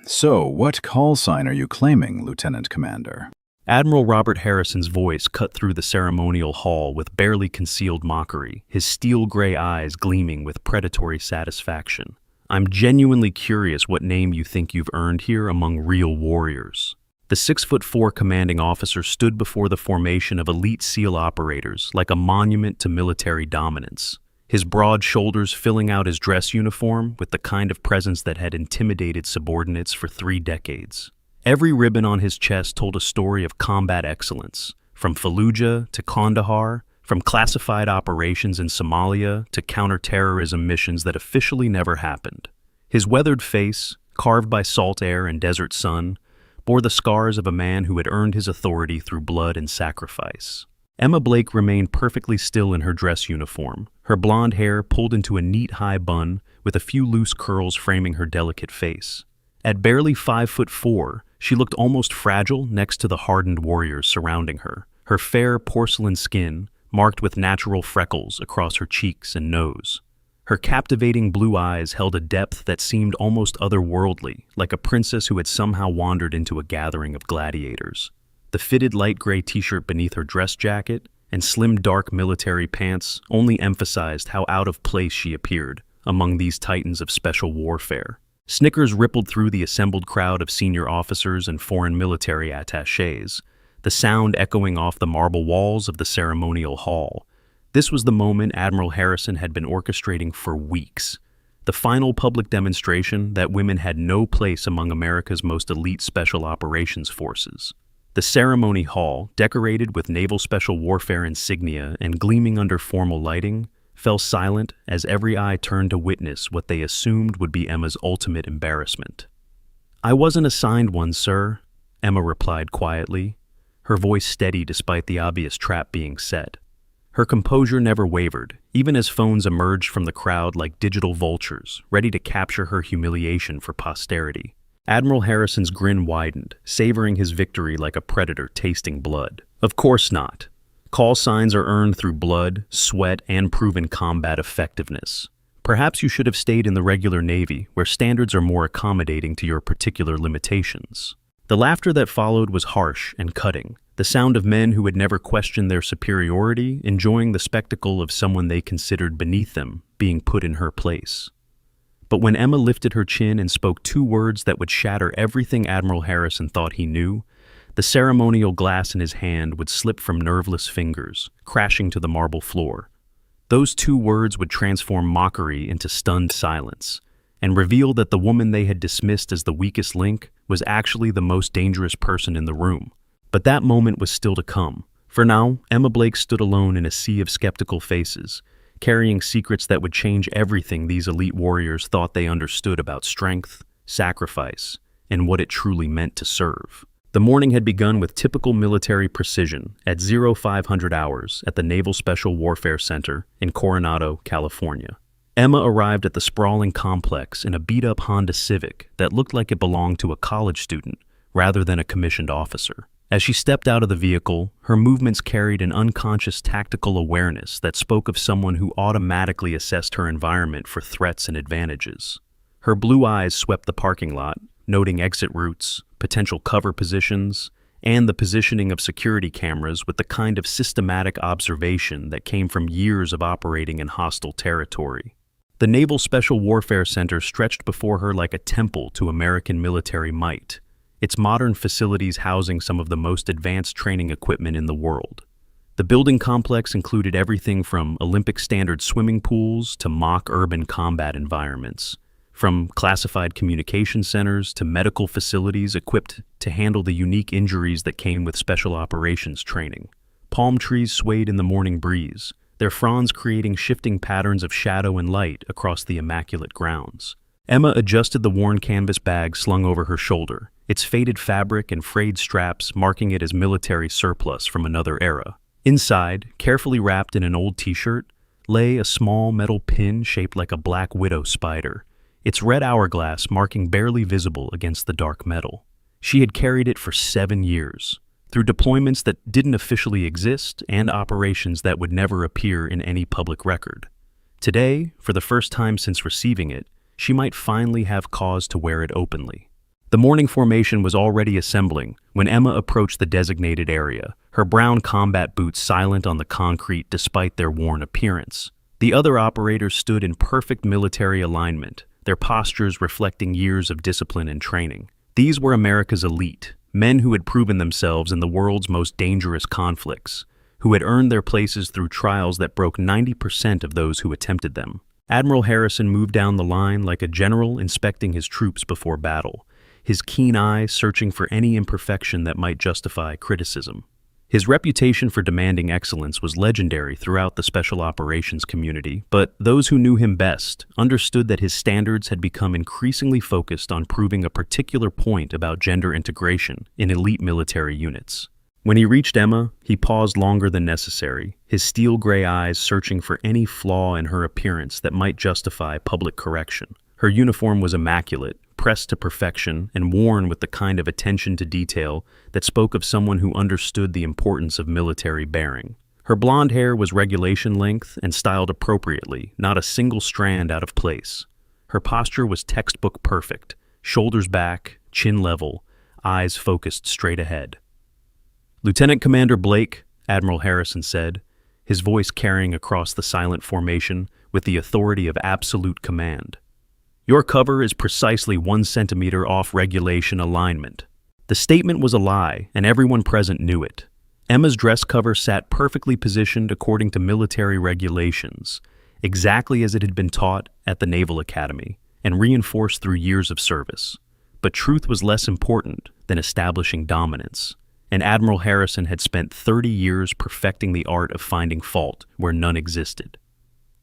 So, what call sign are you claiming, Lieutenant Commander? Admiral Robert Harrison's voice cut through the ceremonial hall with barely concealed mockery, his steel-gray eyes gleaming with predatory satisfaction. I'm genuinely curious what name you think you've earned here among real warriors. The 6'4" commanding officer stood before the formation of elite SEAL operators like a monument to military dominance, his broad shoulders filling out his dress uniform with the kind of presence that had intimidated subordinates for 3 decades. Every ribbon on his chest told a story of combat excellence, from Fallujah to Kandahar, from classified operations in Somalia to counter-terrorism missions that officially never happened. His weathered face, carved by salt air and desert sun, bore the scars of a man who had earned his authority through blood and sacrifice. Emma Blake remained perfectly still in her dress uniform, her blonde hair pulled into a neat high bun with a few loose curls framing her delicate face. At barely 5'4", she looked almost fragile next to the hardened warriors surrounding her, her fair porcelain skin marked with natural freckles across her cheeks and nose. Her captivating blue eyes held a depth that seemed almost otherworldly, like a princess who had somehow wandered into a gathering of gladiators. The fitted light gray t-shirt beneath her dress jacket and slim dark military pants only emphasized how out of place she appeared among these titans of special warfare. Snickers rippled through the assembled crowd of senior officers and foreign military attachés, the sound echoing off the marble walls of the ceremonial hall. This was the moment Admiral Harrison had been orchestrating for weeks. The final public demonstration that women had no place among America's most elite special operations forces. The ceremony hall, decorated with naval special warfare insignia and gleaming under formal lighting, fell silent as every eye turned to witness what they assumed would be Emma's ultimate embarrassment. "I wasn't assigned one, sir," Emma replied quietly, her voice steady despite the obvious trap being set. Her composure never wavered, even as phones emerged from the crowd like digital vultures, ready to capture her humiliation for posterity. Admiral Harrison's grin widened, savoring his victory like a predator tasting blood. "Of course not. Call signs are earned through blood, sweat, and proven combat effectiveness. Perhaps you should have stayed in the regular Navy, where standards are more accommodating to your particular limitations." The laughter that followed was harsh and cutting, the sound of men who had never questioned their superiority, enjoying the spectacle of someone they considered beneath them being put in her place. But when Emma lifted her chin and spoke 2 words that would shatter everything Admiral Harrison thought he knew, the ceremonial glass in his hand would slip from nerveless fingers, crashing to the marble floor. Those 2 words would transform mockery into stunned silence, and reveal that the woman they had dismissed as the weakest link was actually the most dangerous person in the room. But that moment was still to come. For now, Emma Blake stood alone in a sea of skeptical faces, carrying secrets that would change everything these elite warriors thought they understood about strength, sacrifice, and what it truly meant to serve. The morning had begun with typical military precision at 0500 hours at the Naval Special Warfare Center in Coronado, California. Emma arrived at the sprawling complex in a beat-up Honda Civic that looked like it belonged to a college student rather than a commissioned officer. As she stepped out of the vehicle, her movements carried an unconscious tactical awareness that spoke of someone who automatically assessed her environment for threats and advantages. Her blue eyes swept the parking lot, noting exit routes, potential cover positions, and the positioning of security cameras with the kind of systematic observation that came from years of operating in hostile territory. The Naval Special Warfare Center stretched before her like a temple to American military might, its modern facilities housing some of the most advanced training equipment in the world. The building complex included everything from Olympic-standard swimming pools to mock urban combat environments, from classified communication centers to medical facilities equipped to handle the unique injuries that came with special operations training. Palm trees swayed in the morning breeze, their fronds creating shifting patterns of shadow and light across the immaculate grounds. Emma adjusted the worn canvas bag slung over her shoulder, its faded fabric and frayed straps marking it as military surplus from another era. Inside, carefully wrapped in an old t-shirt, lay a small metal pin shaped like a black widow spider, its red hourglass marking barely visible against the dark metal. She had carried it for 7 years, through deployments that didn't officially exist and operations that would never appear in any public record. Today, for the first time since receiving it, she might finally have cause to wear it openly. The morning formation was already assembling when Emma approached the designated area, her brown combat boots silent on the concrete despite their worn appearance. The other operators stood in perfect military alignment, their postures reflecting years of discipline and training. These were America's elite, men who had proven themselves in the world's most dangerous conflicts, who had earned their places through trials that broke 90% of those who attempted them. Admiral Harrison moved down the line like a general inspecting his troops before battle, his keen eyes searching for any imperfection that might justify criticism. His reputation for demanding excellence was legendary throughout the special operations community, but those who knew him best understood that his standards had become increasingly focused on proving a particular point about gender integration in elite military units. When he reached Emma, he paused longer than necessary, his steel gray eyes searching for any flaw in her appearance that might justify public correction. Her uniform was immaculate, pressed to perfection, and worn with the kind of attention to detail that spoke of someone who understood the importance of military bearing. Her blonde hair was regulation length and styled appropriately, not a single strand out of place. Her posture was textbook perfect, shoulders back, chin level, eyes focused straight ahead. "Lieutenant Commander Blake," Admiral Harrison said, his voice carrying across the silent formation with the authority of absolute command. "Your cover is precisely 1 centimeter off regulation alignment." The statement was a lie, and everyone present knew it. Emma's dress cover sat perfectly positioned according to military regulations, exactly as it had been taught at the Naval Academy, and reinforced through years of service. But truth was less important than establishing dominance, and Admiral Harrison had spent 30 years perfecting the art of finding fault where none existed.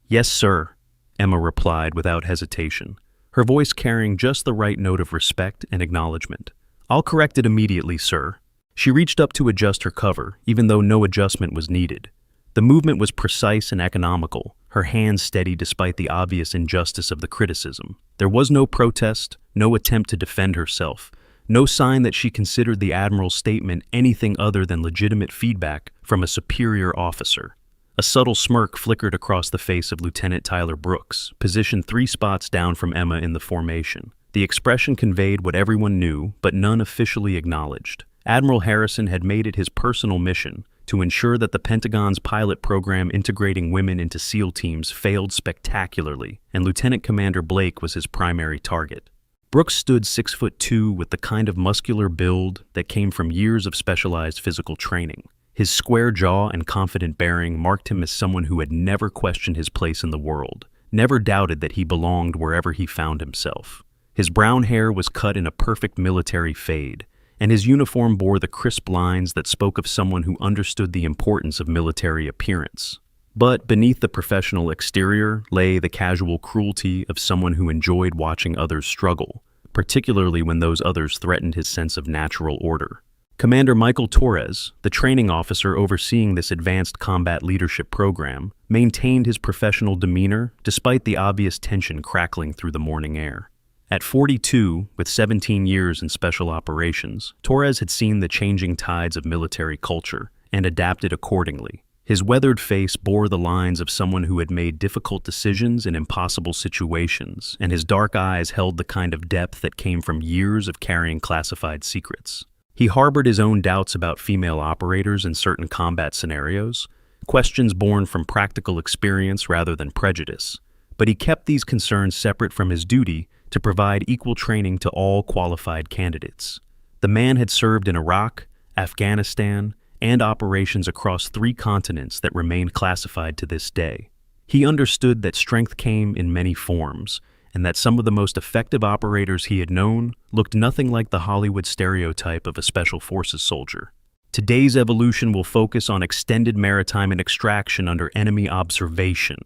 "Yes, sir," Emma replied without hesitation, her voice carrying just the right note of respect and acknowledgement. "I'll correct it immediately, sir." She reached up to adjust her cover, even though no adjustment was needed. The movement was precise and economical, her hands steady despite the obvious injustice of the criticism. There was no protest, no attempt to defend herself, no sign that she considered the Admiral's statement anything other than legitimate feedback from a superior officer. A subtle smirk flickered across the face of Lieutenant Tyler Brooks, positioned 3 spots down from Emma in the formation. The expression conveyed what everyone knew, but none officially acknowledged. Admiral Harrison had made it his personal mission to ensure that the Pentagon's pilot program integrating women into SEAL teams failed spectacularly, and Lieutenant Commander Blake was his primary target. Brooks stood 6'2" with the kind of muscular build that came from years of specialized physical training. His square jaw and confident bearing marked him as someone who had never questioned his place in the world, never doubted that he belonged wherever he found himself. His brown hair was cut in a perfect military fade, and his uniform bore the crisp lines that spoke of someone who understood the importance of military appearance. But beneath the professional exterior lay the casual cruelty of someone who enjoyed watching others struggle, particularly when those others threatened his sense of natural order. Commander Michael Torres, the training officer overseeing this advanced combat leadership program, maintained his professional demeanor despite the obvious tension crackling through the morning air. At 42, with 17 years in special operations, Torres had seen the changing tides of military culture and adapted accordingly. His weathered face bore the lines of someone who had made difficult decisions in impossible situations, and his dark eyes held the kind of depth that came from years of carrying classified secrets. He harbored his own doubts about female operators in certain combat scenarios, questions born from practical experience rather than prejudice, but he kept these concerns separate from his duty to provide equal training to all qualified candidates. The man had served in Iraq, Afghanistan, and operations across 3 continents that remain classified to this day. He understood that strength came in many forms, and that some of the most effective operators he had known looked nothing like the Hollywood stereotype of a special forces soldier. Today's evolution will focus on extended maritime and extraction under enemy observation,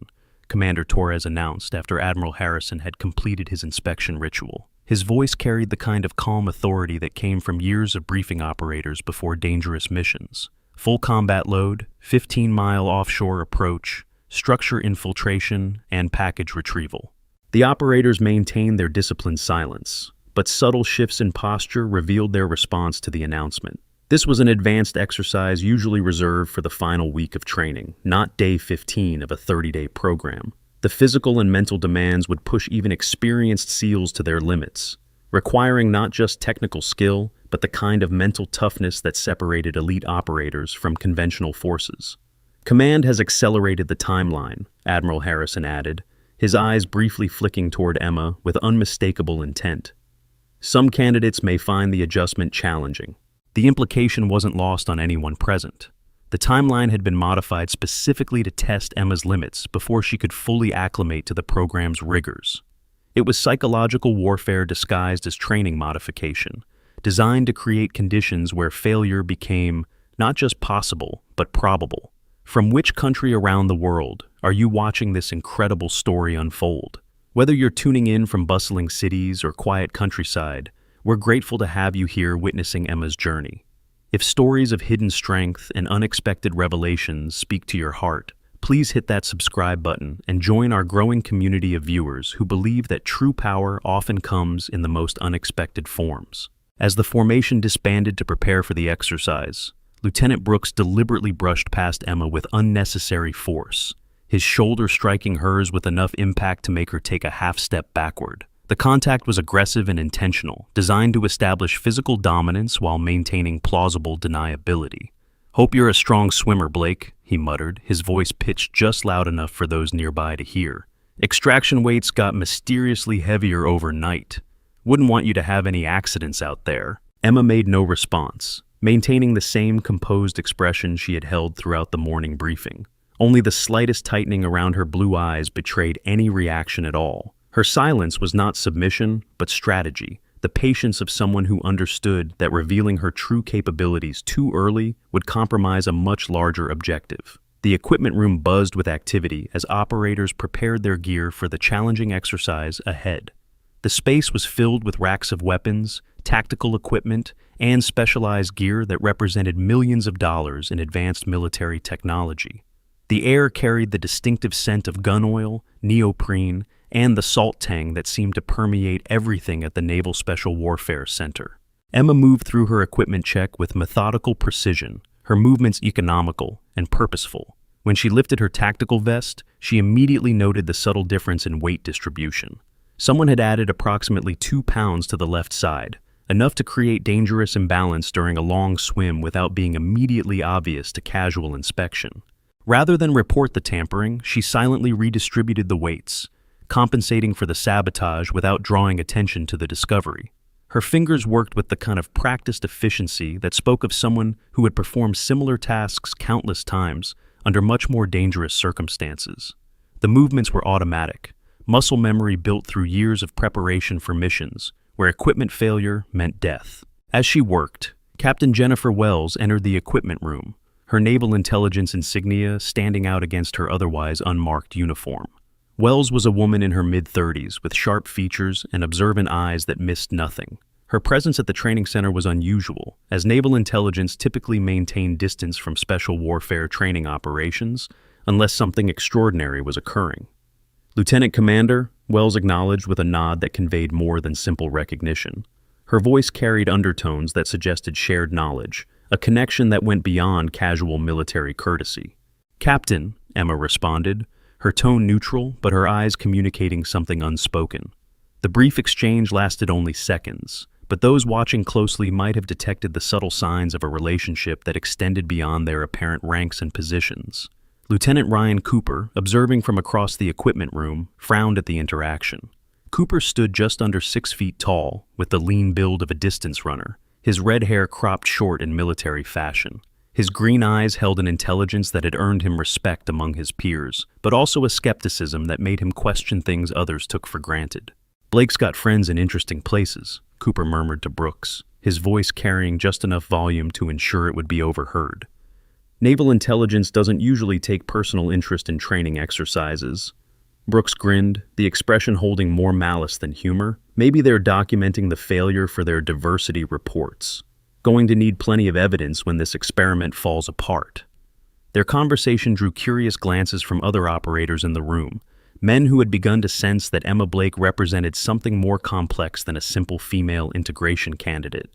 Commander Torres announced after Admiral Harrison had completed his inspection ritual. His voice carried the kind of calm authority that came from years of briefing operators before dangerous missions. Full combat load, 15-mile offshore approach, structure infiltration, and package retrieval. The operators maintained their disciplined silence, but subtle shifts in posture revealed their response to the announcement. This was an advanced exercise usually reserved for the final week of training, not day 15 of a 30-day program. The physical and mental demands would push even experienced SEALs to their limits. requiring not just technical skill, but the kind of mental toughness that separated elite operators from conventional forces. Command has accelerated the timeline, Admiral Harrison added, his eyes briefly flicking toward Emma with unmistakable intent. Some candidates may find the adjustment challenging. The implication wasn't lost on anyone present. The timeline had been modified specifically to test Emma's limits before she could fully acclimate to the program's rigors. It was psychological warfare disguised as training modification, designed to create conditions where failure became not just possible, but probable. From which country around the world are you watching this incredible story unfold? Whether you're tuning in from bustling cities or quiet countryside, we're grateful to have you here witnessing Emma's journey. If stories of hidden strength and unexpected revelations speak to your heart, please hit that subscribe button and join our growing community of viewers who believe that true power often comes in the most unexpected forms. As the formation disbanded to prepare for the exercise, Lieutenant Brooks deliberately brushed past Emma with unnecessary force, his shoulder striking hers with enough impact to make her take a half-step backward. The contact was aggressive and intentional, designed to establish physical dominance while maintaining plausible deniability. "Hope you're a strong swimmer, Blake," he muttered, his voice pitched just loud enough for those nearby to hear. "Extraction weights got mysteriously heavier overnight. Wouldn't want you to have any accidents out there." Emma made no response, maintaining the same composed expression she had held throughout the morning briefing. Only the slightest tightening around her blue eyes betrayed any reaction at all. Her silence was not submission, but strategy, the patience of someone who understood that revealing her true capabilities too early would compromise a much larger objective. The equipment room buzzed with activity as operators prepared their gear for the challenging exercise ahead. The space was filled with racks of weapons, tactical equipment, and specialized gear that represented millions of dollars in advanced military technology. The air carried the distinctive scent of gun oil, neoprene, and the salt tang that seemed to permeate everything at the Naval Special Warfare Center. Emma moved through her equipment check with methodical precision, her movements economical and purposeful. When she lifted her tactical vest, she immediately noted the subtle difference in weight distribution. Someone had added approximately 2 pounds to the left side, enough to create dangerous imbalance during a long swim without being immediately obvious to casual inspection. Rather than report the tampering, she silently redistributed the weights, compensating for the sabotage without drawing attention to the discovery. Her fingers worked with the kind of practiced efficiency that spoke of someone who had performed similar tasks countless times under much more dangerous circumstances. The movements were automatic, muscle memory built through years of preparation for missions, where equipment failure meant death. As she worked, Captain Jennifer Wells entered the equipment room, her naval intelligence insignia standing out against her otherwise unmarked uniform. Wells was a woman in her mid-30s with sharp features and observant eyes that missed nothing. Her presence at the training center was unusual, as naval intelligence typically maintained distance from special warfare training operations unless something extraordinary was occurring. "Lieutenant Commander," Wells acknowledged with a nod that conveyed more than simple recognition. Her voice carried undertones that suggested shared knowledge, a connection that went beyond casual military courtesy. "Captain," Emma responded, her tone neutral, but her eyes communicating something unspoken. The brief exchange lasted only seconds, but those watching closely might have detected the subtle signs of a relationship that extended beyond their apparent ranks and positions. Lieutenant Ryan Cooper, observing from across the equipment room, frowned at the interaction. Cooper stood just under 6 feet tall, with the lean build of a distance runner, his red hair cropped short in military fashion. His green eyes held an intelligence that had earned him respect among his peers, but also a skepticism that made him question things others took for granted. "Blake's got friends in interesting places," Cooper murmured to Brooks, his voice carrying just enough volume to ensure it would be overheard. "Naval intelligence doesn't usually take personal interest in training exercises." Brooks grinned, the expression holding more malice than humor. "Maybe they're documenting the failure for their diversity reports. Going to need plenty of evidence when this experiment falls apart." Their conversation drew curious glances from other operators in the room, men who had begun to sense that Emma Blake represented something more complex than a simple female integration candidate.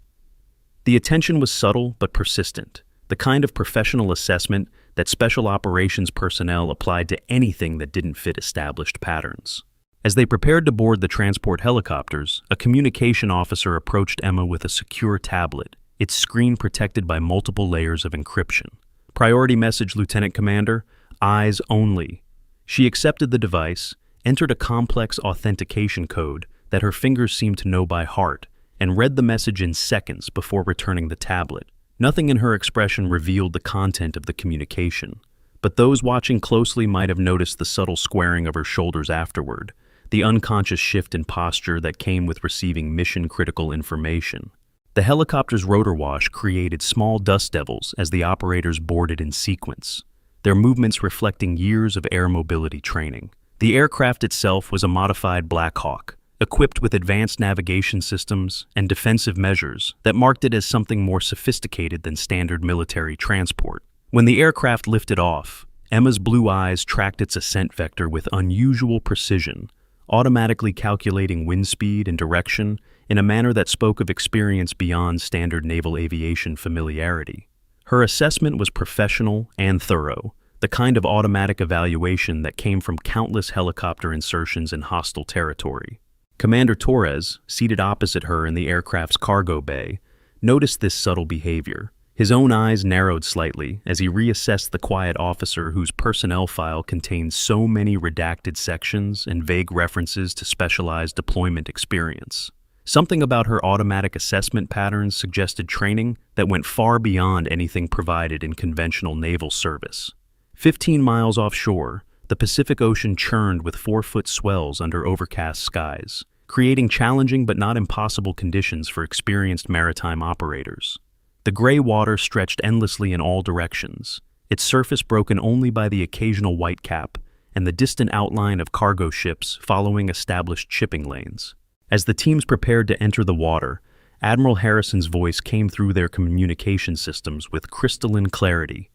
The attention was subtle but persistent, the kind of professional assessment that special operations personnel applied to anything that didn't fit established patterns. As they prepared to board the transport helicopters, a communication officer approached Emma with a secure tablet, its screen protected by multiple layers of encryption. Priority message, Lieutenant Commander, eyes only. She accepted the device, entered a complex authentication code that her fingers seemed to know by heart, and read the message in seconds before returning the tablet. Nothing in her expression revealed the content of the communication, but those watching closely might have noticed the subtle squaring of her shoulders afterward, the unconscious shift in posture that came with receiving mission-critical information. The helicopter's rotor wash created small dust devils as the operators boarded in sequence, their movements reflecting years of air mobility training. The aircraft itself was a modified Black Hawk, equipped with advanced navigation systems and defensive measures that marked it as something more sophisticated than standard military transport. When the aircraft lifted off, Emma's blue eyes tracked its ascent vector with unusual precision, automatically calculating wind speed and direction in a manner that spoke of experience beyond standard naval aviation familiarity. Her assessment was professional and thorough, the kind of automatic evaluation that came from countless helicopter insertions in hostile territory. Commander Torres, seated opposite her in the aircraft's cargo bay, noticed this subtle behavior. His own eyes narrowed slightly as he reassessed the quiet officer whose personnel file contained so many redacted sections and vague references to specialized deployment experience. Something about her automatic assessment patterns suggested training that went far beyond anything provided in conventional naval service. 15 miles offshore, the Pacific Ocean churned with 4-foot swells under overcast skies, creating challenging but not impossible conditions for experienced maritime operators. The gray water stretched endlessly in all directions, its surface broken only by the occasional white cap and the distant outline of cargo ships following established shipping lanes. As the teams prepared to enter the water, Admiral Harrison's voice came through their communication systems with crystalline clarity.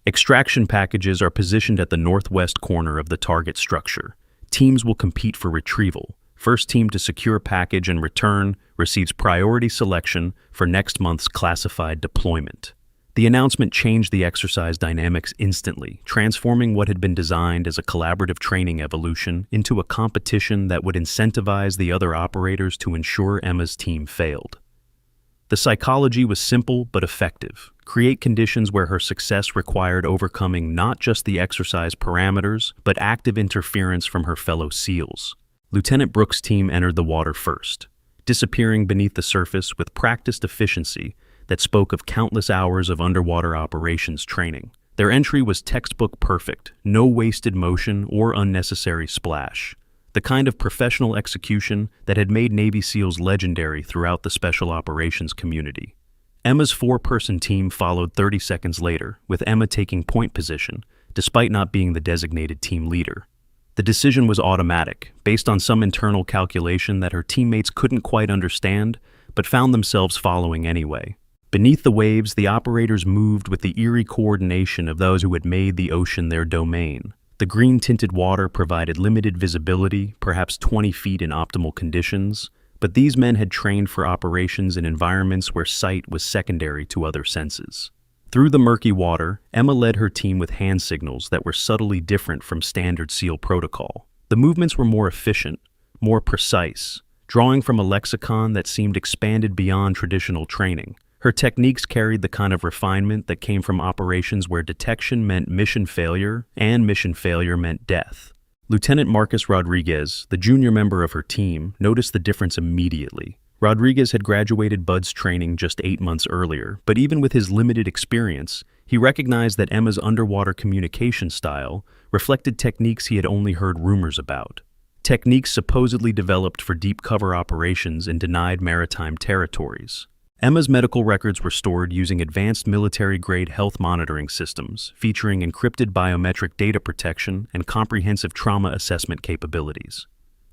Extraction packages are positioned at the northwest corner of the target structure. Teams will compete for retrieval. First team to secure package and return receives priority selection for next month's classified deployment. The announcement changed the exercise dynamics instantly, transforming what had been designed as a collaborative training evolution into a competition that would incentivize the other operators to ensure Emma's team failed. The psychology was simple but effective. Create conditions where her success required overcoming not just the exercise parameters, but active interference from her fellow SEALs. Lieutenant Brooks' team entered the water first, disappearing beneath the surface with practiced efficiency that spoke of countless hours of underwater operations training. Their entry was textbook perfect, no wasted motion or unnecessary splash, the kind of professional execution that had made Navy SEALs legendary throughout the special operations community. Emma's 4-person team followed 30 seconds later, with Emma taking point position, despite not being the designated team leader. The decision was automatic, based on some internal calculation that her teammates couldn't quite understand, but found themselves following anyway. Beneath the waves, the operators moved with the eerie coordination of those who had made the ocean their domain. The green-tinted water provided limited visibility, perhaps 20 feet in optimal conditions, but these men had trained for operations in environments where sight was secondary to other senses. Through the murky water, Emma led her team with hand signals that were subtly different from standard SEAL protocol. The movements were more efficient, more precise, drawing from a lexicon that seemed expanded beyond traditional training. Her techniques carried the kind of refinement that came from operations where detection meant mission failure and mission failure meant death. Lieutenant Marcus Rodriguez, the junior member of her team, noticed the difference immediately. Rodriguez had graduated BUDS training just 8 months earlier, but even with his limited experience, he recognized that Emma's underwater communication style reflected techniques he had only heard rumors about. Techniques supposedly developed for deep cover operations in denied maritime territories. Emma's medical records were stored using advanced military-grade health monitoring systems, featuring encrypted biometric data protection and comprehensive trauma assessment capabilities.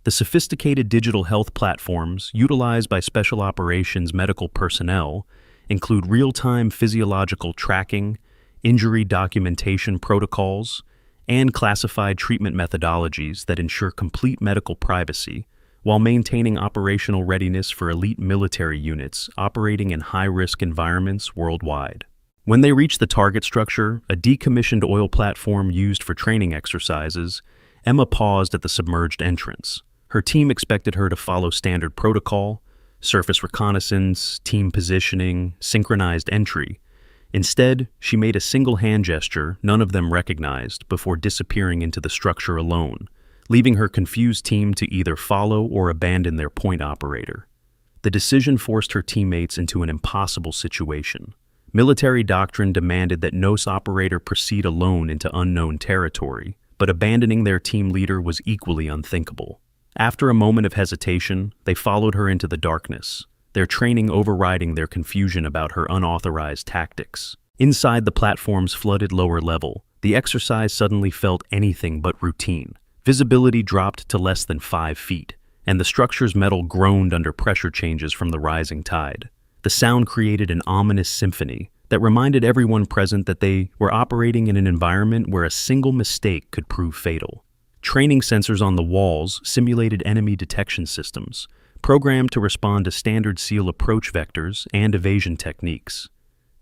The sophisticated digital health platforms utilized by Special Operations medical personnel include real-time physiological tracking, injury documentation protocols, and classified treatment methodologies that ensure complete medical privacy while maintaining operational readiness for elite military units operating in high-risk environments worldwide. When they reached the target structure, a decommissioned oil platform used for training exercises, Emma paused at the submerged entrance. Her team expected her to follow standard protocol, surface reconnaissance, team positioning, synchronized entry. Instead, she made a single hand gesture none of them recognized before disappearing into the structure alone, leaving her confused team to either follow or abandon their point operator. The decision forced her teammates into an impossible situation. Military doctrine demanded that no operator proceed alone into unknown territory, but abandoning their team leader was equally unthinkable. After a moment of hesitation, they followed her into the darkness, their training overriding their confusion about her unauthorized tactics. Inside the platform's flooded lower level, the exercise suddenly felt anything but routine. Visibility dropped to less than 5 feet, and the structure's metal groaned under pressure changes from the rising tide. The sound created an ominous symphony that reminded everyone present that they were operating in an environment where a single mistake could prove fatal. Training sensors on the walls simulated enemy detection systems, programmed to respond to standard SEAL approach vectors and evasion techniques.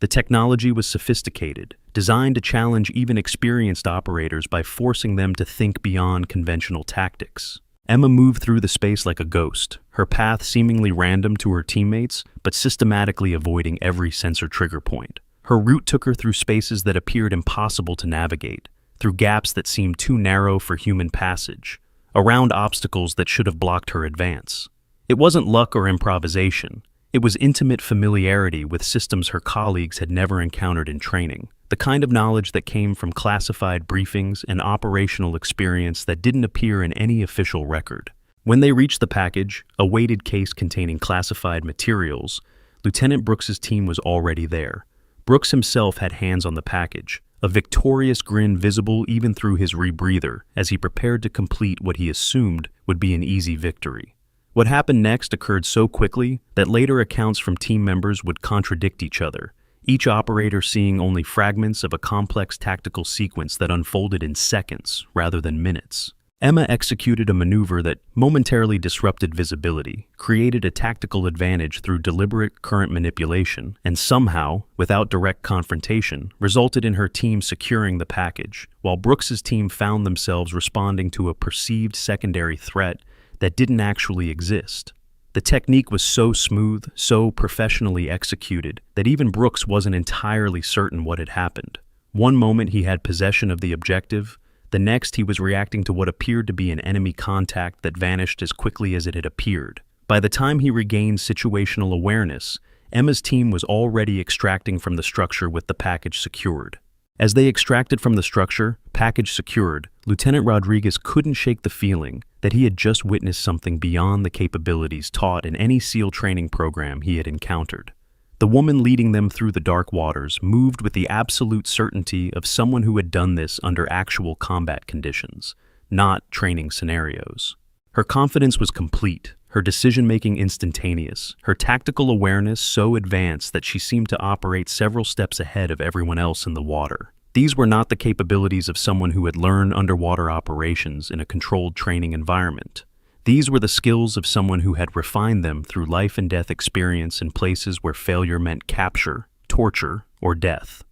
The technology was sophisticated, designed to challenge even experienced operators by forcing them to think beyond conventional tactics. Emma moved through the space like a ghost, her path seemingly random to her teammates, but systematically avoiding every sensor trigger point. Her route took her through spaces that appeared impossible to navigate, through gaps that seemed too narrow for human passage, around obstacles that should have blocked her advance. It wasn't luck or improvisation. It was intimate familiarity with systems her colleagues had never encountered in training, the kind of knowledge that came from classified briefings and operational experience that didn't appear in any official record. When they reached the package, a weighted case containing classified materials, Lieutenant Brooks's team was already there. Brooks himself had hands on the package, a victorious grin visible even through his rebreather as he prepared to complete what he assumed would be an easy victory. What happened next occurred so quickly that later accounts from team members would contradict each other, each operator seeing only fragments of a complex tactical sequence that unfolded in seconds rather than minutes. Emma executed a maneuver that momentarily disrupted visibility, created a tactical advantage through deliberate current manipulation, and somehow, without direct confrontation, resulted in her team securing the package, while Brooks's team found themselves responding to a perceived secondary threat that didn't actually exist. The technique was so smooth, so professionally executed, that even Brooks wasn't entirely certain what had happened. One moment he had possession of the objective, the next he was reacting to what appeared to be an enemy contact that vanished as quickly as it had appeared. By the time he regained situational awareness, Emma's team was already extracting from the structure with the package secured. As they extracted from the structure, package secured, Lieutenant Rodriguez couldn't shake the feeling that he had just witnessed something beyond the capabilities taught in any SEAL training program he had encountered. The woman leading them through the dark waters moved with the absolute certainty of someone who had done this under actual combat conditions, not training scenarios. Her confidence was complete, her decision-making instantaneous, her tactical awareness so advanced that she seemed to operate several steps ahead of everyone else in the water. These were not the capabilities of someone who had learned underwater operations in a controlled training environment. These were the skills of someone who had refined them through life and death experience in places where failure meant capture, torture, or death.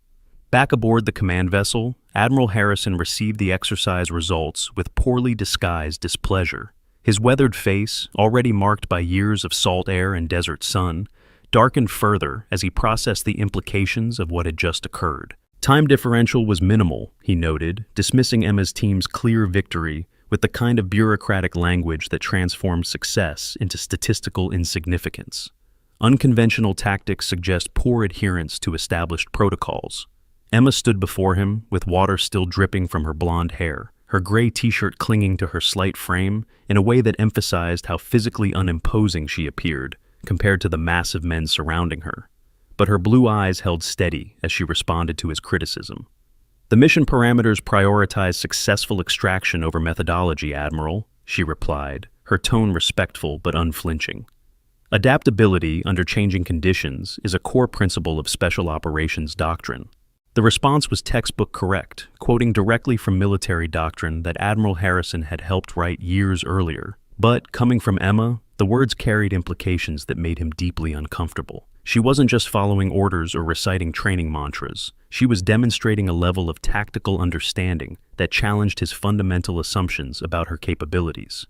Back aboard the command vessel, Admiral Harrison received the exercise results with poorly disguised displeasure. His weathered face, already marked by years of salt air and desert sun, darkened further as he processed the implications of what had just occurred. Time differential was minimal, he noted, dismissing Emma's team's clear victory with the kind of bureaucratic language that transforms success into statistical insignificance. Unconventional tactics suggest poor adherence to established protocols. Emma stood before him, with water still dripping from her blonde hair, her gray t-shirt clinging to her slight frame in a way that emphasized how physically unimposing she appeared compared to the massive men surrounding her. But her blue eyes held steady as she responded to his criticism. "The mission parameters prioritize successful extraction over methodology, Admiral," she replied, her tone respectful but unflinching. Adaptability under changing conditions is a core principle of special operations doctrine. The response was textbook correct, quoting directly from military doctrine that Admiral Harrison had helped write years earlier. But, coming from Emma, the words carried implications that made him deeply uncomfortable. She wasn't just following orders or reciting training mantras. She was demonstrating a level of tactical understanding that challenged his fundamental assumptions about her capabilities.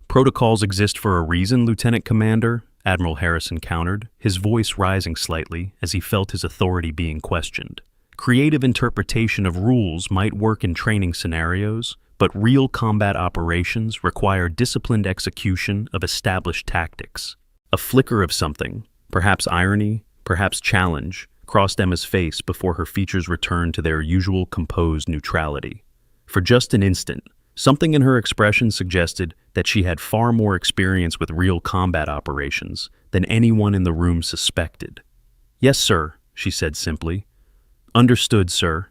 Protocols exist for a reason, Lieutenant Commander, Admiral Harrison countered, his voice rising slightly as he felt his authority being questioned. Creative interpretation of rules might work in training scenarios, but real combat operations require disciplined execution of established tactics. A flicker of something, perhaps irony, perhaps challenge, crossed Emma's face before her features returned to their usual composed neutrality. For just an instant, something in her expression suggested that she had far more experience with real combat operations than anyone in the room suspected. "Yes, sir," she said simply. "Understood, sir."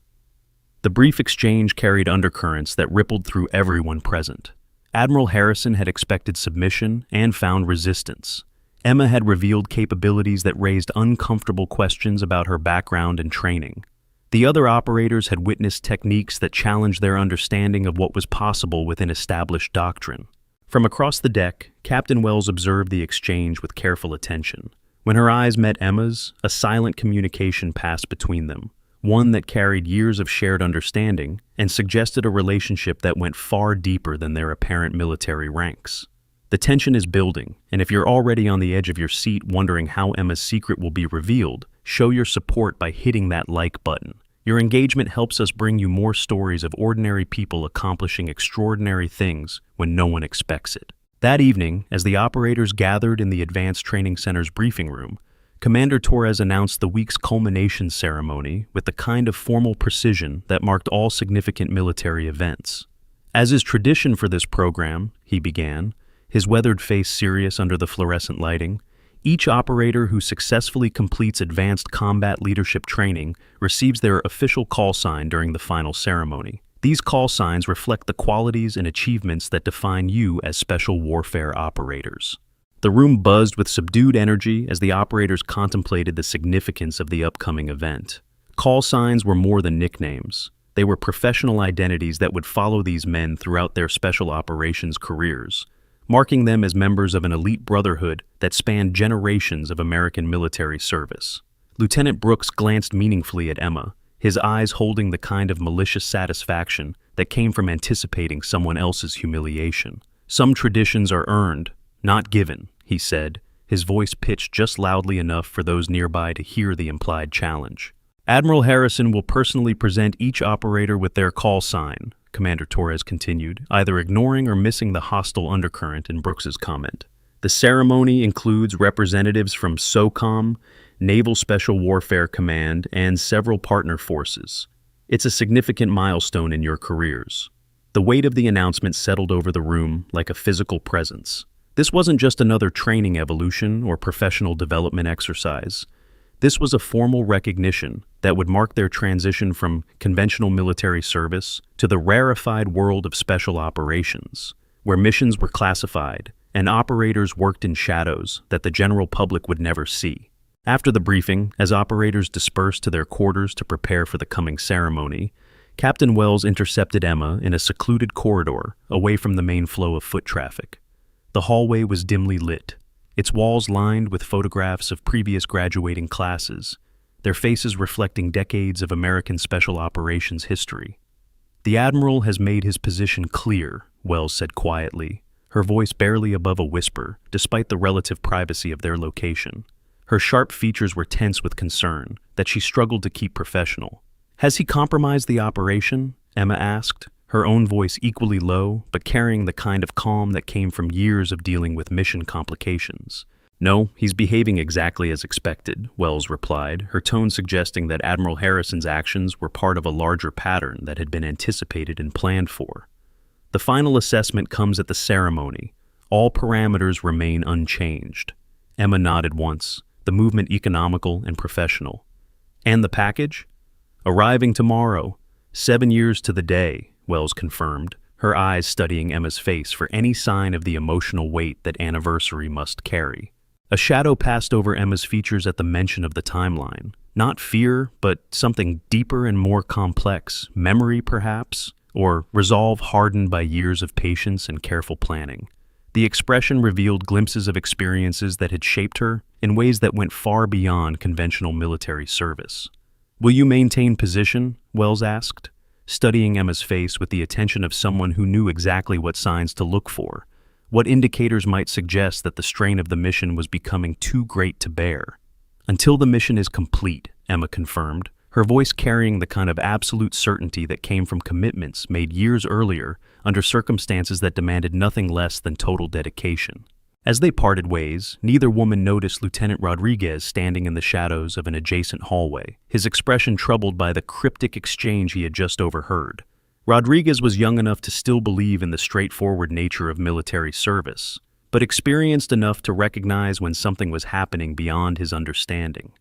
The brief exchange carried undercurrents that rippled through everyone present. Admiral Harrison had expected submission and found resistance. Emma had revealed capabilities that raised uncomfortable questions about her background and training. The other operators had witnessed techniques that challenged their understanding of what was possible within established doctrine. From across the deck, Captain Wells observed the exchange with careful attention. When her eyes met Emma's, a silent communication passed between them, one that carried years of shared understanding and suggested a relationship that went far deeper than their apparent military ranks. The tension is building, and if you're already on the edge of your seat wondering how Emma's secret will be revealed, show your support by hitting that like button. Your engagement helps us bring you more stories of ordinary people accomplishing extraordinary things when no one expects it. That evening, as the operators gathered in the Advanced Training Center's briefing room, Commander Torres announced the week's culmination ceremony with the kind of formal precision that marked all significant military events. As is tradition for this program, he began, his weathered face serious under the fluorescent lighting, each operator who successfully completes advanced combat leadership training receives their official call sign during the final ceremony. These call signs reflect the qualities and achievements that define you as special warfare operators. The room buzzed with subdued energy as the operators contemplated the significance of the upcoming event. Call signs were more than nicknames. They were professional identities that would follow these men throughout their special operations careers, marking them as members of an elite brotherhood that spanned generations of American military service. Lieutenant Brooks glanced meaningfully at Emma, his eyes holding the kind of malicious satisfaction that came from anticipating someone else's humiliation. "Some traditions are earned, not given," he said, his voice pitched just loudly enough for those nearby to hear the implied challenge. "Admiral Harrison will personally present each operator with their call sign," Commander Torres continued, either ignoring or missing the hostile undercurrent in Brooks's comment. "The ceremony includes representatives from SOCOM, Naval Special Warfare Command, and several partner forces. It's a significant milestone in your careers." The weight of the announcement settled over the room like a physical presence. This wasn't just another training evolution or professional development exercise. This was a formal recognition that would mark their transition from conventional military service to the rarefied world of special operations, where missions were classified and operators worked in shadows that the general public would never see. After the briefing, as operators dispersed to their quarters to prepare for the coming ceremony, Captain Wells intercepted Emma in a secluded corridor away from the main flow of foot traffic. The hallway was dimly lit, its walls lined with photographs of previous graduating classes, their faces reflecting decades of American special operations history. "The Admiral has made his position clear," Wells said quietly, her voice barely above a whisper, despite the relative privacy of their location. Her sharp features were tense with concern that she struggled to keep professional. "Has he compromised the operation?" Emma asked, her own voice equally low, but carrying the kind of calm that came from years of dealing with mission complications. "No, he's behaving exactly as expected," Wells replied, her tone suggesting that Admiral Harrison's actions were part of a larger pattern that had been anticipated and planned for. "The final assessment comes at the ceremony. All parameters remain unchanged." Emma nodded once, the movement economical and professional. "And the package?" "Arriving tomorrow, 7 years to the day," Wells confirmed, her eyes studying Emma's face for any sign of the emotional weight that anniversary must carry. A shadow passed over Emma's features at the mention of the timeline. Not fear, but something deeper and more complex. Memory, perhaps? Or resolve hardened by years of patience and careful planning. The expression revealed glimpses of experiences that had shaped her in ways that went far beyond conventional military service. "Will you maintain position?" Wells asked, studying Emma's face with the attention of someone who knew exactly what signs to look for, What indicators might suggest that the strain of the mission was becoming too great to bear? Until the mission is complete, Emma confirmed, her voice carrying the kind of absolute certainty that came from commitments made years earlier under circumstances that demanded nothing less than total dedication. As they parted ways, neither woman noticed Lieutenant Rodriguez standing in the shadows of an adjacent hallway, his expression troubled by the cryptic exchange he had just overheard. Rodriguez was young enough to still believe in the straightforward nature of military service, but experienced enough to recognize when something was happening beyond his understanding.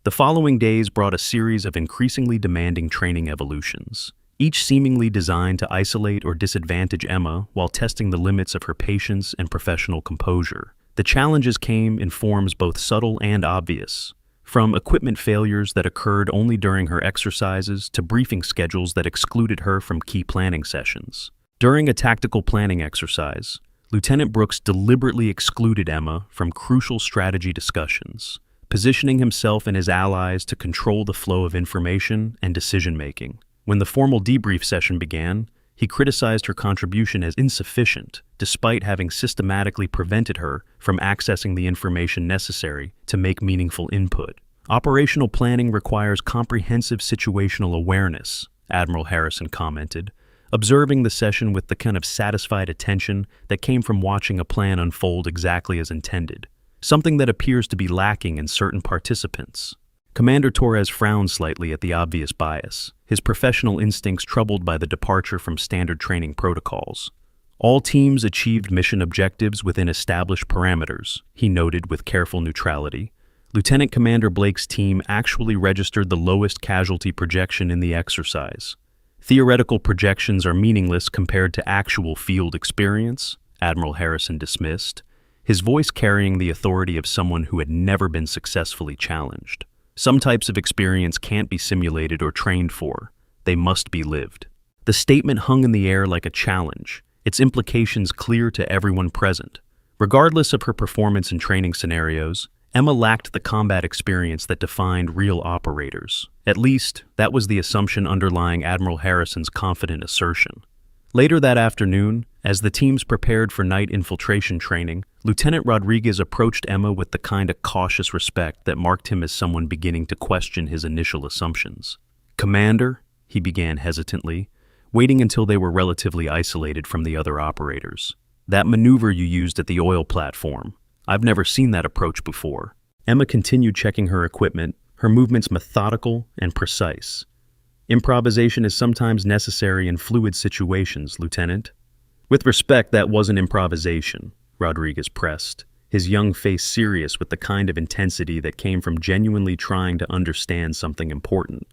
The following days brought a series of increasingly demanding training evolutions, each seemingly designed to isolate or disadvantage Emma while testing the limits of her patience and professional composure. The challenges came in forms both subtle and obvious, from equipment failures that occurred only during her exercises to briefing schedules that excluded her from key planning sessions. During a tactical planning exercise, Lieutenant Brooks deliberately excluded Emma from crucial strategy discussions, positioning himself and his allies to control the flow of information and decision-making. When the formal debrief session began, he criticized her contribution as insufficient, despite having systematically prevented her from accessing the information necessary to make meaningful input. Operational planning requires comprehensive situational awareness, Admiral Harrison commented, observing the session with the kind of satisfied attention that came from watching a plan unfold exactly as intended, something that appears to be lacking in certain participants. Commander Torres frowned slightly at the obvious bias, his professional instincts troubled by the departure from standard training protocols. All teams achieved mission objectives within established parameters, he noted with careful neutrality. Lieutenant Commander Blake's team actually registered the lowest casualty projection in the exercise. Theoretical projections are meaningless compared to actual field experience, Admiral Harrison dismissed, his voice carrying the authority of someone who had never been successfully challenged. Some types of experience can't be simulated or trained for. They must be lived. The statement hung in the air like a challenge, its implications clear to everyone present. Regardless of her performance in training scenarios, Emma lacked the combat experience that defined real operators. At least, that was the assumption underlying Admiral Harrison's confident assertion. Later that afternoon, as the teams prepared for night infiltration training, Lieutenant Rodriguez approached Emma with the kind of cautious respect that marked him as someone beginning to question his initial assumptions. "Commander," he began hesitantly, waiting until they were relatively isolated from the other operators. "That maneuver you used at the oil platform, I've never seen that approach before." Emma continued checking her equipment, her movements methodical and precise. "Improvisation is sometimes necessary in fluid situations, Lieutenant." "With respect, that wasn't improvisation," Rodriguez pressed, his young face serious with the kind of intensity that came from genuinely trying to understand something important.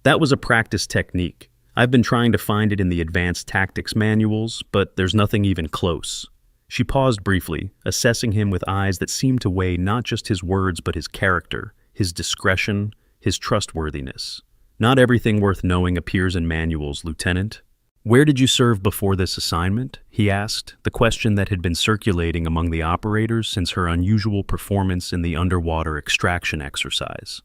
"That was a practice technique. I've been trying to find it in the advanced tactics manuals, but there's nothing even close." She paused briefly, assessing him with eyes that seemed to weigh not just his words but his character, his discretion, his trustworthiness. "Not everything worth knowing appears in manuals, Lieutenant." "Where did you serve before this assignment?" he asked, the question that had been circulating among the operators since her unusual performance in the underwater extraction exercise.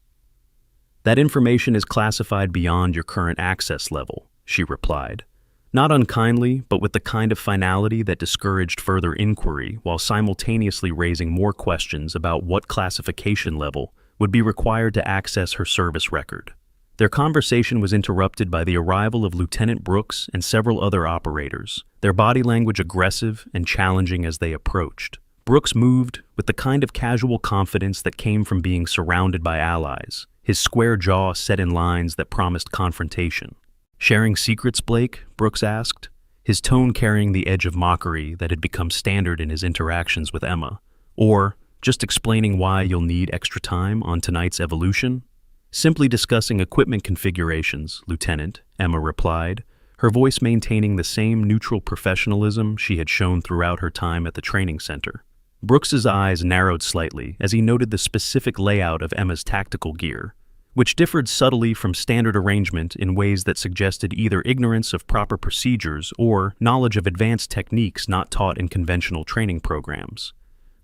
"That information is classified beyond your current access level," she replied. Not unkindly, but with the kind of finality that discouraged further inquiry while simultaneously raising more questions about what classification level would be required to access her service record. Their conversation was interrupted by the arrival of Lieutenant Brooks and several other operators, their body language aggressive and challenging as they approached. Brooks moved with the kind of casual confidence that came from being surrounded by allies, his square jaw set in lines that promised confrontation. "Sharing secrets, Blake?" Brooks asked, his tone carrying the edge of mockery that had become standard in his interactions with Emma. "Or just explaining why you'll need extra time on tonight's evolution?" "Simply discussing equipment configurations, Lieutenant," Emma replied, her voice maintaining the same neutral professionalism she had shown throughout her time at the training center. Brooks's eyes narrowed slightly as he noted the specific layout of Emma's tactical gear, which differed subtly from standard arrangement in ways that suggested either ignorance of proper procedures or knowledge of advanced techniques not taught in conventional training programs.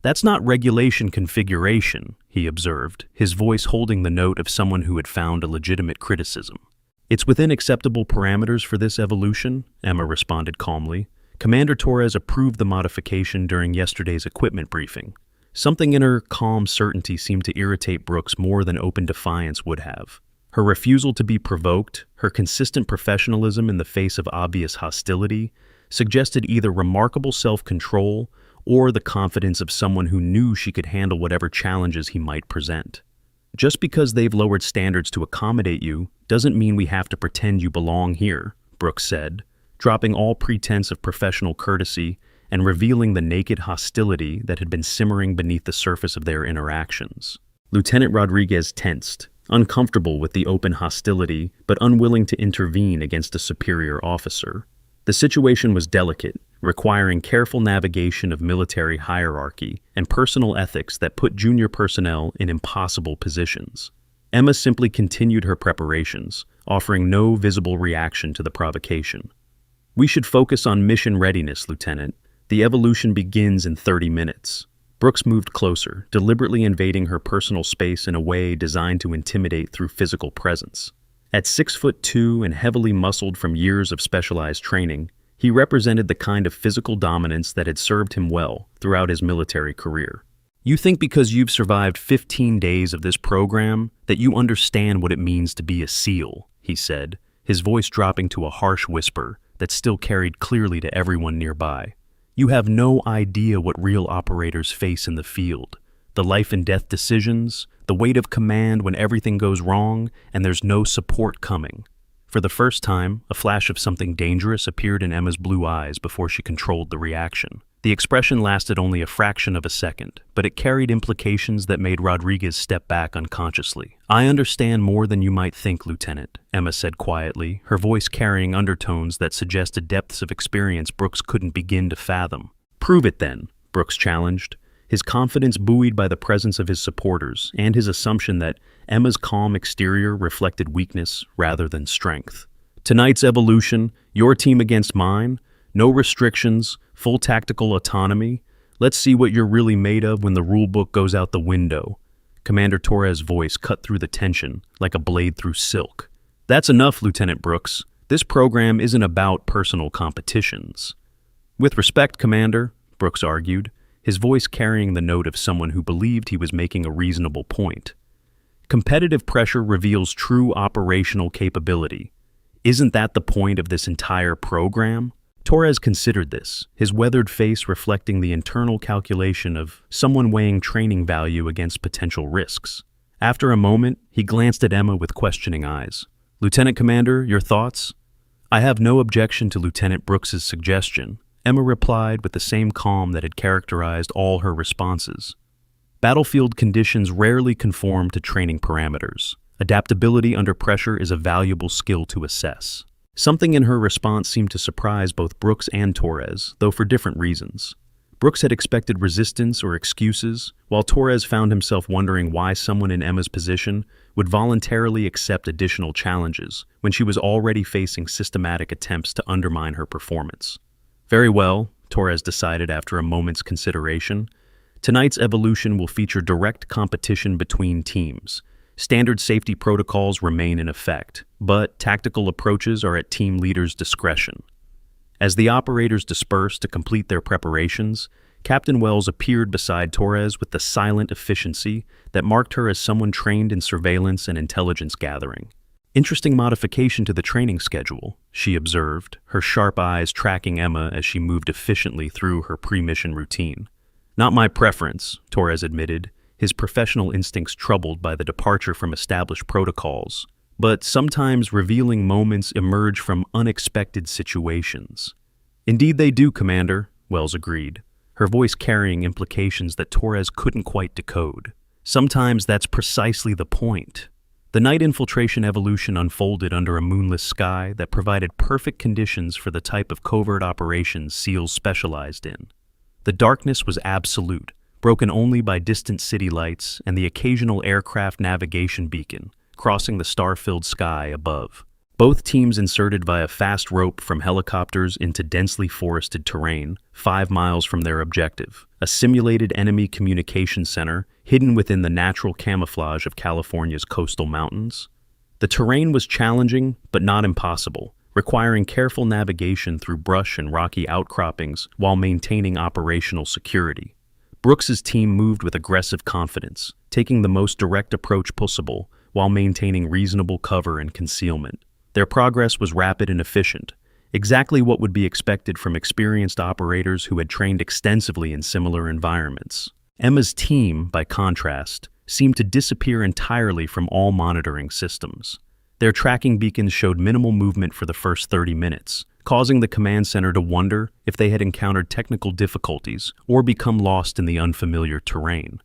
"That's not regulation configuration," he observed, his voice holding the note of someone who had found a legitimate criticism. "It's within acceptable parameters for this evolution," Emma responded calmly, Commander Torres approved the modification during yesterday's equipment briefing. Something in her calm certainty seemed to irritate Brooks more than open defiance would have. Her refusal to be provoked, her consistent professionalism in the face of obvious hostility, suggested either remarkable self-control or the confidence of someone who knew she could handle whatever challenges he might present. Just because they've lowered standards to accommodate you doesn't mean we have to pretend you belong here, Brooks said, dropping all pretense of professional courtesy and revealing the naked hostility that had been simmering beneath the surface of their interactions. Lieutenant Rodriguez tensed, uncomfortable with the open hostility but unwilling to intervene against a superior officer. The situation was delicate, requiring careful navigation of military hierarchy and personal ethics that put junior personnel in impossible positions. Emma simply continued her preparations, offering no visible reaction to the provocation. "We should focus on mission readiness, Lieutenant. The evolution begins in 30 minutes. Brooks moved closer, deliberately invading her personal space in a way designed to intimidate through physical presence. At 6'2" and heavily muscled from years of specialized training, he represented the kind of physical dominance that had served him well throughout his military career. "You think because you've survived 15 days of this program that you understand what it means to be a SEAL," he said, his voice dropping to a harsh whisper that still carried clearly to everyone nearby. "You have no idea what real operators face in the field. The life and death decisions, the weight of command when everything goes wrong and there's no support coming." For the first time, a flash of something dangerous appeared in Emma's blue eyes before she controlled the reaction. The expression lasted only a fraction of a second, but it carried implications that made Rodriguez step back unconsciously. "I understand more than you might think, Lieutenant," Emma said quietly, her voice carrying undertones that suggested depths of experience Brooks couldn't begin to fathom. "Prove it then," Brooks challenged, his confidence buoyed by the presence of his supporters and his assumption that Emma's calm exterior reflected weakness rather than strength. "Tonight's evolution, your team against mine, no restrictions, full tactical autonomy. Let's see what you're really made of when the rulebook goes out the window." Commander Torres' voice cut through the tension like a blade through silk. "That's enough, Lieutenant Brooks. This program isn't about personal competitions." "With respect, Commander," Brooks argued, his voice carrying the note of someone who believed he was making a reasonable point. "Competitive pressure reveals true operational capability. Isn't that the point of this entire program?" Torres considered this, his weathered face reflecting the internal calculation of someone weighing training value against potential risks. After a moment, he glanced at Emma with questioning eyes. "Lieutenant Commander, your thoughts?" "I have no objection to Lieutenant Brooks's suggestion," Emma replied with the same calm that had characterized all her responses. "Battlefield conditions rarely conform to training parameters. Adaptability under pressure is a valuable skill to assess." Something in her response seemed to surprise both Brooks and Torres, though for different reasons. Brooks had expected resistance or excuses, while Torres found himself wondering why someone in Emma's position would voluntarily accept additional challenges when she was already facing systematic attempts to undermine her performance. "Very well," Torres decided after a moment's consideration. "Tonight's evolution will feature direct competition between teams. Standard safety protocols remain in effect, but tactical approaches are at team leaders' discretion." As the operators dispersed to complete their preparations, Captain Wells appeared beside Torres with the silent efficiency that marked her as someone trained in surveillance and intelligence gathering. "Interesting modification to the training schedule," she observed, her sharp eyes tracking Emma as she moved efficiently through her pre-mission routine. "Not my preference," Torres admitted, his professional instincts troubled by the departure from established protocols. "But sometimes revealing moments emerge from unexpected situations." "Indeed they do, Commander," Wells agreed, her voice carrying implications that Torres couldn't quite decode. "Sometimes that's precisely the point." The night infiltration evolution unfolded under a moonless sky that provided perfect conditions for the type of covert operations SEALs specialized in. The darkness was absolute, broken only by distant city lights and the occasional aircraft navigation beacon crossing the star-filled sky above. Both teams inserted via fast rope from helicopters into densely forested terrain, 5 miles from their objective, a simulated enemy communication center hidden within the natural camouflage of California's coastal mountains. The terrain was challenging, but not impossible, requiring careful navigation through brush and rocky outcroppings while maintaining operational security. Brooks's team moved with aggressive confidence, taking the most direct approach possible while maintaining reasonable cover and concealment. Their progress was rapid and efficient, exactly what would be expected from experienced operators who had trained extensively in similar environments. Emma's team, by contrast, seemed to disappear entirely from all monitoring systems. Their tracking beacons showed minimal movement for the first 30 minutes, causing the command center to wonder if they had encountered technical difficulties or become lost in the unfamiliar terrain.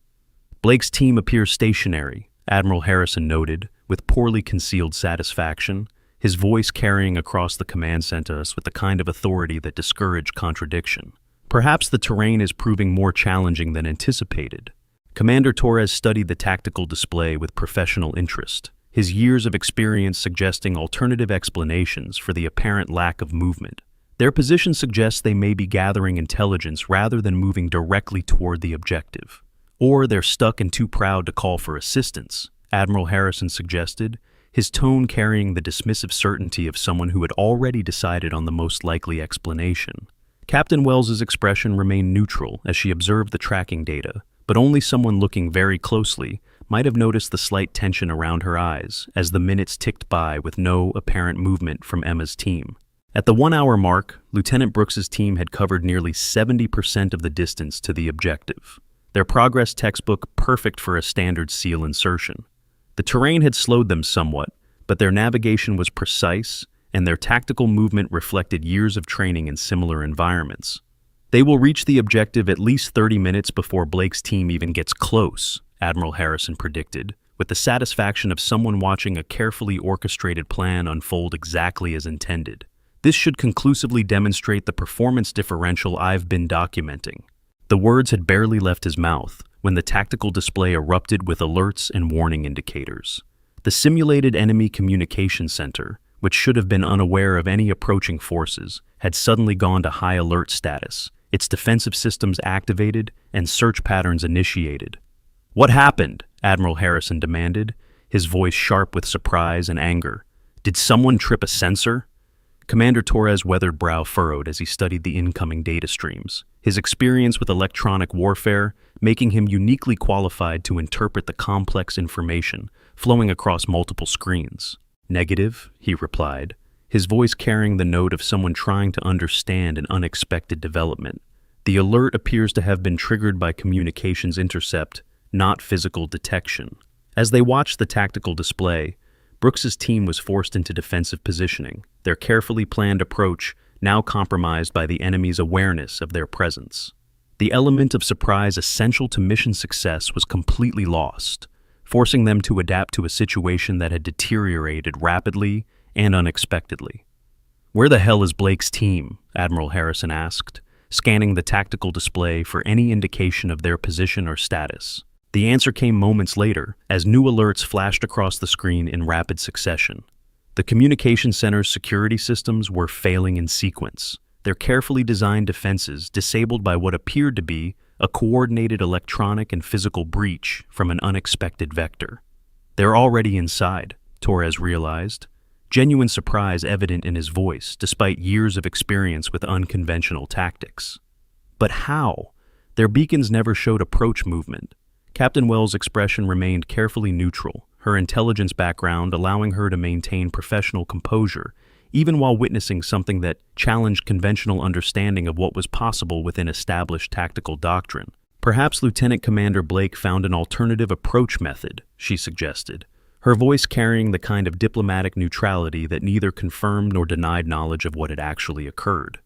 Blake's team appears stationary, Admiral Harrison noted, with poorly concealed satisfaction, his voice carrying across the command center with the kind of authority that discouraged contradiction. Perhaps the terrain is proving more challenging than anticipated. Commander Torres studied the tactical display with professional interest, his years of experience suggesting alternative explanations for the apparent lack of movement. Their position suggests they may be gathering intelligence rather than moving directly toward the objective. Or they're stuck and too proud to call for assistance, Admiral Harrison suggested, his tone carrying the dismissive certainty of someone who had already decided on the most likely explanation. Captain Wells's expression remained neutral as she observed the tracking data, but only someone looking very closely might have noticed the slight tension around her eyes as the minutes ticked by with no apparent movement from Emma's team. At the 1-hour mark, Lieutenant Brooks's team had covered nearly 70% of the distance to the objective. Their progress textbook perfect for a standard SEAL insertion. The terrain had slowed them somewhat, but their navigation was precise and their tactical movement reflected years of training in similar environments. They will reach the objective at least 30 minutes before Blake's team even gets close, Admiral Harrison predicted, with the satisfaction of someone watching a carefully orchestrated plan unfold exactly as intended. This should conclusively demonstrate the performance differential I've been documenting. The words had barely left his mouth when the tactical display erupted with alerts and warning indicators. The simulated enemy communication center, which should have been unaware of any approaching forces, had suddenly gone to high alert status, its defensive systems activated and search patterns initiated. "What happened?" Admiral Harrison demanded, his voice sharp with surprise and anger. "Did someone trip a sensor?" Commander Torres' weathered brow furrowed as he studied the incoming data streams, his experience with electronic warfare making him uniquely qualified to interpret the complex information flowing across multiple screens. "Negative," he replied, his voice carrying the note of someone trying to understand an unexpected development. The alert appears to have been triggered by communications intercept, not physical detection. As they watched the tactical display, Brooks's team was forced into defensive positioning, their carefully planned approach now compromised by the enemy's awareness of their presence. The element of surprise essential to mission success was completely lost, forcing them to adapt to a situation that had deteriorated rapidly and unexpectedly. "Where the hell is Blake's team?" Admiral Harrison asked, scanning the tactical display for any indication of their position or status. The answer came moments later, as new alerts flashed across the screen in rapid succession. The communication center's security systems were failing in sequence, their carefully designed defenses disabled by what appeared to be a coordinated electronic and physical breach from an unexpected vector. "They're already inside," Torres realized, genuine surprise evident in his voice despite years of experience with unconventional tactics. But how? Their beacons never showed approach movement. Captain Wells' expression remained carefully neutral, her intelligence background allowing her to maintain professional composure, even while witnessing something that challenged conventional understanding of what was possible within established tactical doctrine. "Perhaps Lieutenant Commander Blake found an alternative approach method," she suggested, her voice carrying the kind of diplomatic neutrality that neither confirmed nor denied knowledge of what had actually occurred.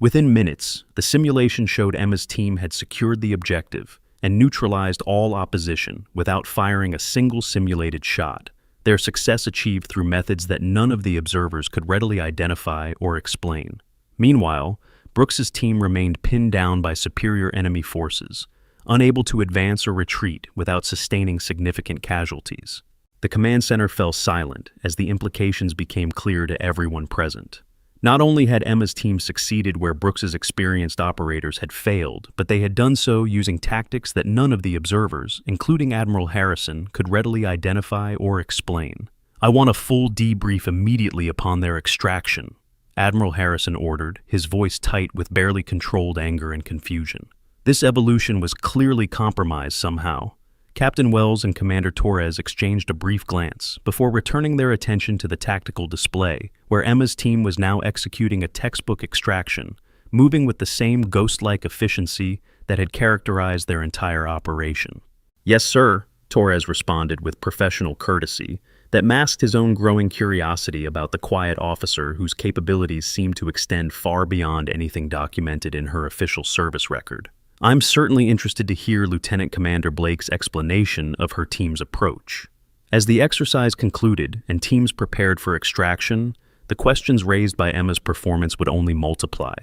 Within minutes, the simulation showed Emma's team had secured the objective and neutralized all opposition without firing a single simulated shot, their success achieved through methods that none of the observers could readily identify or explain. Meanwhile, Brooks's team remained pinned down by superior enemy forces, unable to advance or retreat without sustaining significant casualties. The command center fell silent as the implications became clear to everyone present. Not only had Emma's team succeeded where Brooks's experienced operators had failed, but they had done so using tactics that none of the observers, including Admiral Harrison, could readily identify or explain. "I want a full debrief immediately upon their extraction," Admiral Harrison ordered, his voice tight with barely controlled anger and confusion. This evolution was clearly compromised somehow. Captain Wells and Commander Torres exchanged a brief glance before returning their attention to the tactical display, where Emma's team was now executing a textbook extraction, moving with the same ghost-like efficiency that had characterized their entire operation. "Yes, sir," Torres responded with professional courtesy that masked his own growing curiosity about the quiet officer whose capabilities seemed to extend far beyond anything documented in her official service record. "I'm certainly interested to hear Lieutenant Commander Blake's explanation of her team's approach." As the exercise concluded and teams prepared for extraction, the questions raised by Emma's performance would only multiply.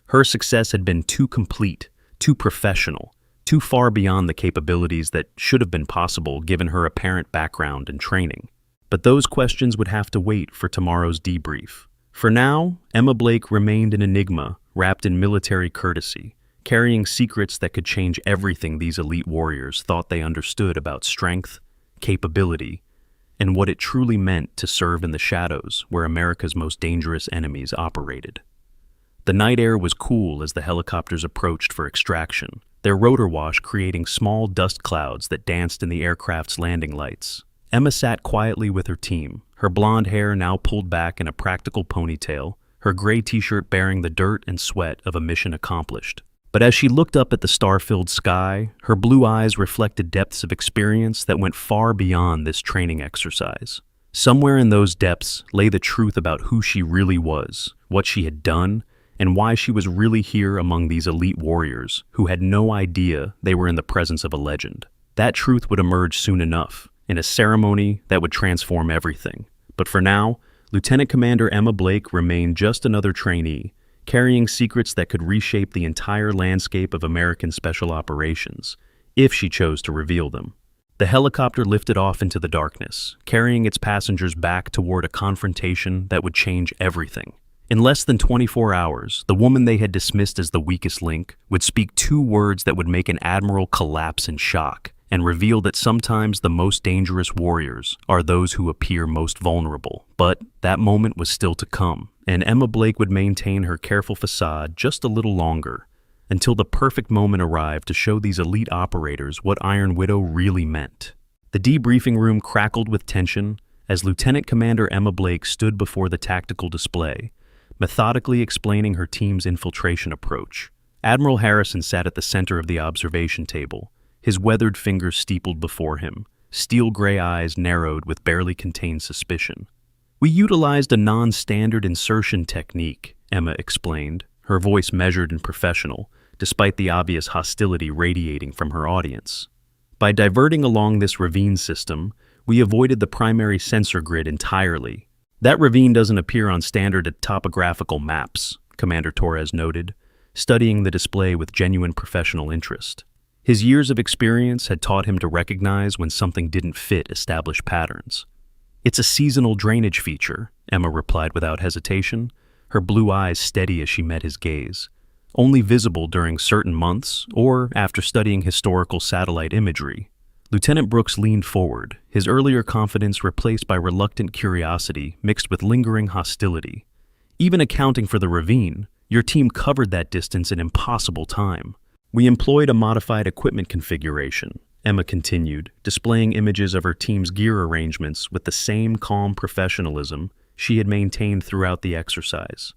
Her success had been too complete, too professional, too far beyond the capabilities that should have been possible given her apparent background and training. But those questions would have to wait for tomorrow's debrief. For now, Emma Blake remained an enigma wrapped in military courtesy, carrying secrets that could change everything these elite warriors thought they understood about strength, capability, and what it truly meant to serve in the shadows where America's most dangerous enemies operated. The night air was cool as the helicopters approached for extraction, their rotor wash creating small dust clouds that danced in the aircraft's landing lights. Emma sat quietly with her team, her blonde hair now pulled back in a practical ponytail, her gray t-shirt bearing the dirt and sweat of a mission accomplished. But as she looked up at the star-filled sky, her blue eyes reflected depths of experience that went far beyond this training exercise. Somewhere in those depths lay the truth about who she really was, what she had done, and why she was really here among these elite warriors who had no idea they were in the presence of a legend. That truth would emerge soon enough, in a ceremony that would transform everything. But for now, Lieutenant Commander Emma Blake remained just another trainee, carrying secrets that could reshape the entire landscape of American special operations, if she chose to reveal them. The helicopter lifted off into the darkness, carrying its passengers back toward a confrontation that would change everything. In less than 24 hours, the woman they had dismissed as the weakest link would speak 2 words that would make an admiral collapse in shock and reveal that sometimes the most dangerous warriors are those who appear most vulnerable. But that moment was still to come, and Emma Blake would maintain her careful facade just a little longer, until the perfect moment arrived to show these elite operators what Iron Widow really meant. The debriefing room crackled with tension as Lieutenant Commander Emma Blake stood before the tactical display, methodically explaining her team's infiltration approach. Admiral Harrison sat at the center of the observation table, his weathered fingers steepled before him, steel gray eyes narrowed with barely contained suspicion. "We utilized a non-standard insertion technique," Emma explained, her voice measured and professional, despite the obvious hostility radiating from her audience. "By diverting along this ravine system, we avoided the primary sensor grid entirely. That ravine doesn't appear on standard topographical maps," Commander Torres noted, studying the display with genuine professional interest. His years of experience had taught him to recognize when something didn't fit established patterns. "It's a seasonal drainage feature," Emma replied without hesitation, her blue eyes steady as she met his gaze. "Only visible during certain months or after studying historical satellite imagery." Lieutenant Brooks leaned forward, his earlier confidence replaced by reluctant curiosity mixed with lingering hostility. "Even accounting for the ravine, your team covered that distance in impossible time. We employed a modified equipment configuration," Emma continued, displaying images of her team's gear arrangements with the same calm professionalism she had maintained throughout the exercise.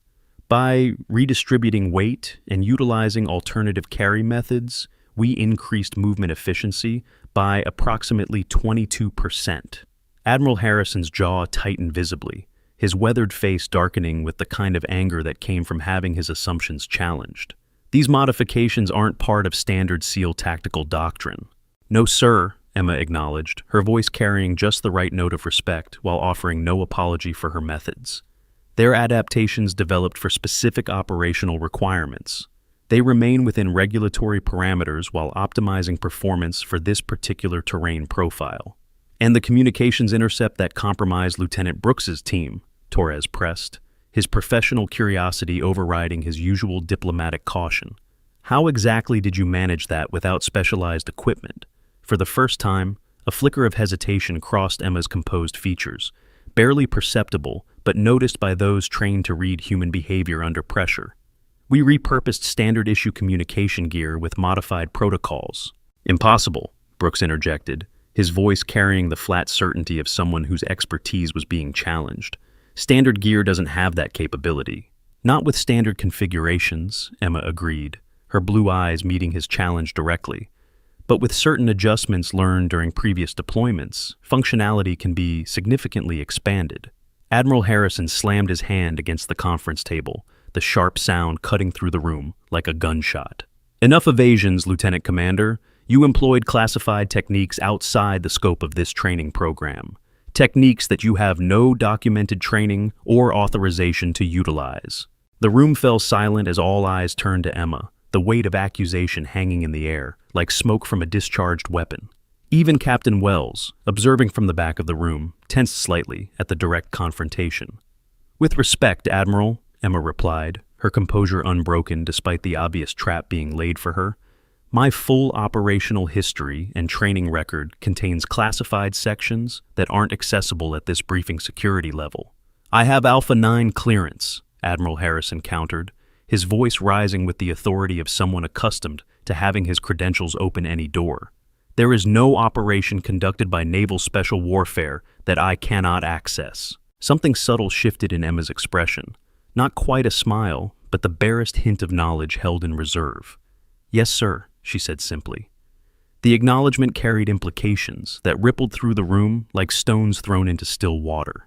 "By redistributing weight and utilizing alternative carry methods, we increased movement efficiency by approximately 22%. Admiral Harrison's jaw tightened visibly, his weathered face darkening with the kind of anger that came from having his assumptions challenged. "These modifications aren't part of standard SEAL tactical doctrine." "No, sir," Emma acknowledged, her voice carrying just the right note of respect while offering no apology for her methods. "They're adaptations developed for specific operational requirements. They remain within regulatory parameters while optimizing performance for this particular terrain profile." "And the communications intercept that compromised Lieutenant Brooks's team," Torres pressed, his professional curiosity overriding his usual diplomatic caution. "How exactly did you manage that without specialized equipment?" For the first time, a flicker of hesitation crossed Emma's composed features, barely perceptible but noticed by those trained to read human behavior under pressure. We repurposed standard issue communication gear with modified protocols. Impossible, Brooks interjected, his voice carrying the flat certainty of someone whose expertise was being challenged. Standard gear doesn't have that capability. Not with standard configurations, Emma agreed, her blue eyes meeting his challenge directly. But with certain adjustments learned during previous deployments, functionality can be significantly expanded. Admiral Harrison slammed his hand against the conference table, the sharp sound cutting through the room like a gunshot. Enough evasions, Lieutenant Commander. You employed classified techniques outside the scope of this training program. Techniques that you have no documented training or authorization to utilize. The room fell silent as all eyes turned to Emma, the weight of accusation hanging in the air, like smoke from a discharged weapon. Even Captain Wells, observing from the back of the room, tensed slightly at the direct confrontation. With respect, Admiral, Emma replied, her composure unbroken despite the obvious trap being laid for her. My full operational history and training record contains classified sections that aren't accessible at this briefing security level. I have Alpha 9 clearance, Admiral Harrison countered, his voice rising with the authority of someone accustomed to having his credentials open any door. There is no operation conducted by Naval Special Warfare that I cannot access. Something subtle shifted in Emma's expression. Not quite a smile, but the barest hint of knowledge held in reserve. Yes, sir, she said simply. The acknowledgement carried implications that rippled through the room like stones thrown into still water.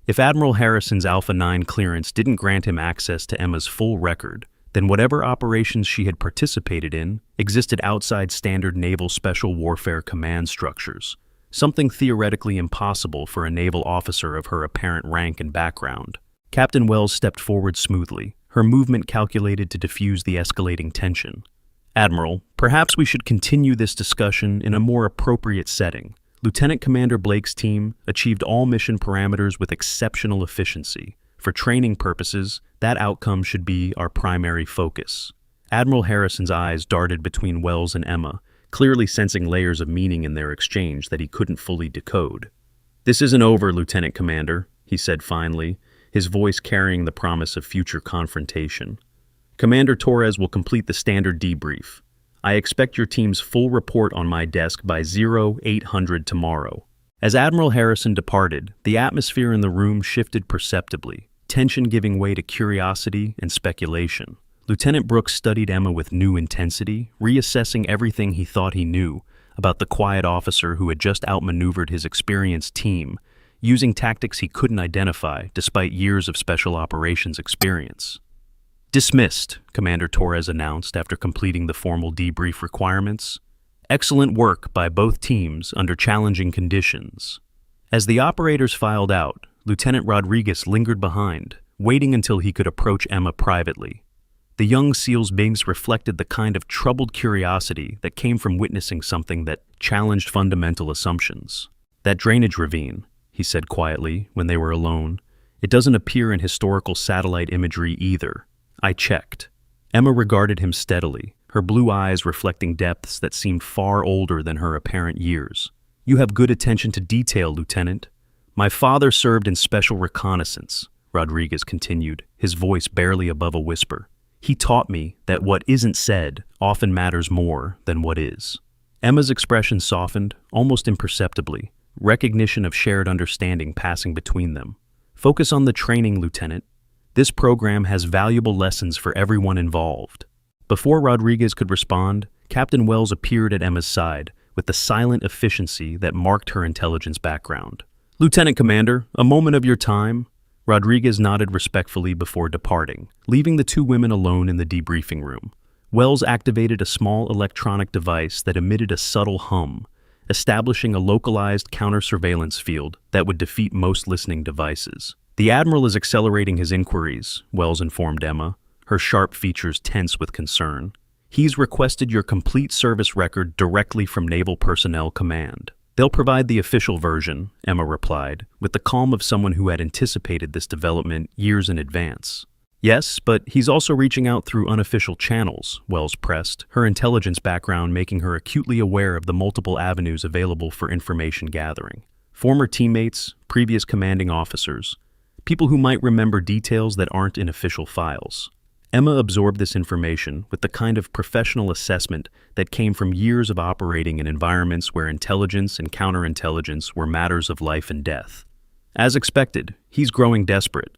If Admiral Harrison's Alpha 9 clearance didn't grant him access to Emma's full record, then whatever operations she had participated in existed outside standard Naval Special Warfare command structures, something theoretically impossible for a naval officer of her apparent rank and background. Captain Wells stepped forward smoothly, her movement calculated to diffuse the escalating tension. Admiral, perhaps we should continue this discussion in a more appropriate setting. Lieutenant Commander Blake's team achieved all mission parameters with exceptional efficiency. For training purposes, that outcome should be our primary focus. Admiral Harrison's eyes darted between Wells and Emma, clearly sensing layers of meaning in their exchange that he couldn't fully decode. This isn't over, Lieutenant Commander, he said finally, his voice carrying the promise of future confrontation. Commander Torres will complete the standard debrief. I expect your team's full report on my desk by 0800 tomorrow. As Admiral Harrison departed, the atmosphere in the room shifted perceptibly, tension giving way to curiosity and speculation. Lieutenant Brooks studied Emma with new intensity, reassessing everything he thought he knew about the quiet officer who had just outmaneuvered his experienced team, using tactics he couldn't identify despite years of special operations experience. Dismissed, Commander Torres announced after completing the formal debrief requirements. Excellent work by both teams under challenging conditions. As the operators filed out, Lieutenant Rodriguez lingered behind, waiting until he could approach Emma privately. The young SEAL's bings reflected the kind of troubled curiosity that came from witnessing something that challenged fundamental assumptions. That drainage ravine, he said quietly when they were alone, it doesn't appear in historical satellite imagery either. I checked. Emma regarded him steadily, her blue eyes reflecting depths that seemed far older than her apparent years. You have good attention to detail, Lieutenant. My father served in special reconnaissance, Rodriguez continued, his voice barely above a whisper. He taught me that what isn't said often matters more than what is. Emma's expression softened, almost imperceptibly, recognition of shared understanding passing between them. Focus on the training, Lieutenant. This program has valuable lessons for everyone involved. Before Rodriguez could respond, Captain Wells appeared at Emma's side with the silent efficiency that marked her intelligence background. Lieutenant Commander, a moment of your time. Rodriguez nodded respectfully before departing, leaving the two women alone in the debriefing room. Wells activated a small electronic device that emitted a subtle hum, establishing a localized counter-surveillance field that would defeat most listening devices. The Admiral is accelerating his inquiries, Wells informed Emma, her sharp features tense with concern. He's requested your complete service record directly from Naval Personnel Command. They'll provide the official version, Emma replied, with the calm of someone who had anticipated this development years in advance. Yes, but he's also reaching out through unofficial channels, Wells pressed, her intelligence background making her acutely aware of the multiple avenues available for information gathering. Former teammates, previous commanding officers. people who might remember details that aren't in official files. Emma absorbed this information with the kind of professional assessment that came from years of operating in environments where intelligence and counterintelligence were matters of life and death. As expected, he's growing desperate.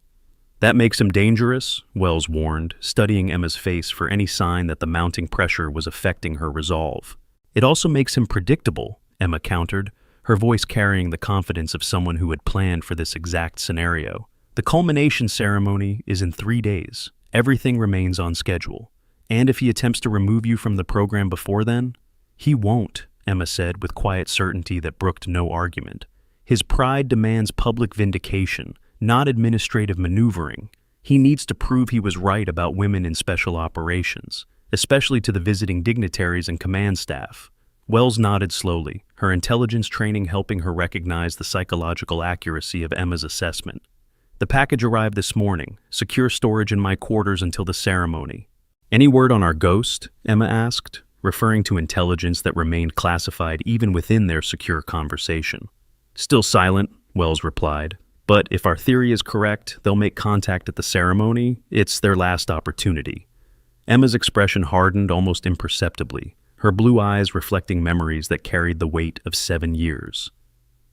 That makes him dangerous, Wells warned, studying Emma's face for any sign that the mounting pressure was affecting her resolve. It also makes him predictable, Emma countered, her voice carrying the confidence of someone who had planned for this exact scenario. The culmination ceremony is in 3 days. Everything remains on schedule. And if he attempts to remove you from the program before then? He won't, Emma said with quiet certainty that brooked no argument. His pride demands public vindication, not administrative maneuvering. He needs to prove he was right about women in special operations, especially to the visiting dignitaries and command staff. Wells nodded slowly, her intelligence training helping her recognize the psychological accuracy of Emma's assessment. The package arrived this morning, secure storage in my quarters until the ceremony. Any word on our ghost? Emma asked, referring to intelligence that remained classified even within their secure conversation. Still silent, Wells replied. But if our theory is correct, they'll make contact at the ceremony. It's their last opportunity. Emma's expression hardened almost imperceptibly, her blue eyes reflecting memories that carried the weight of 7 years.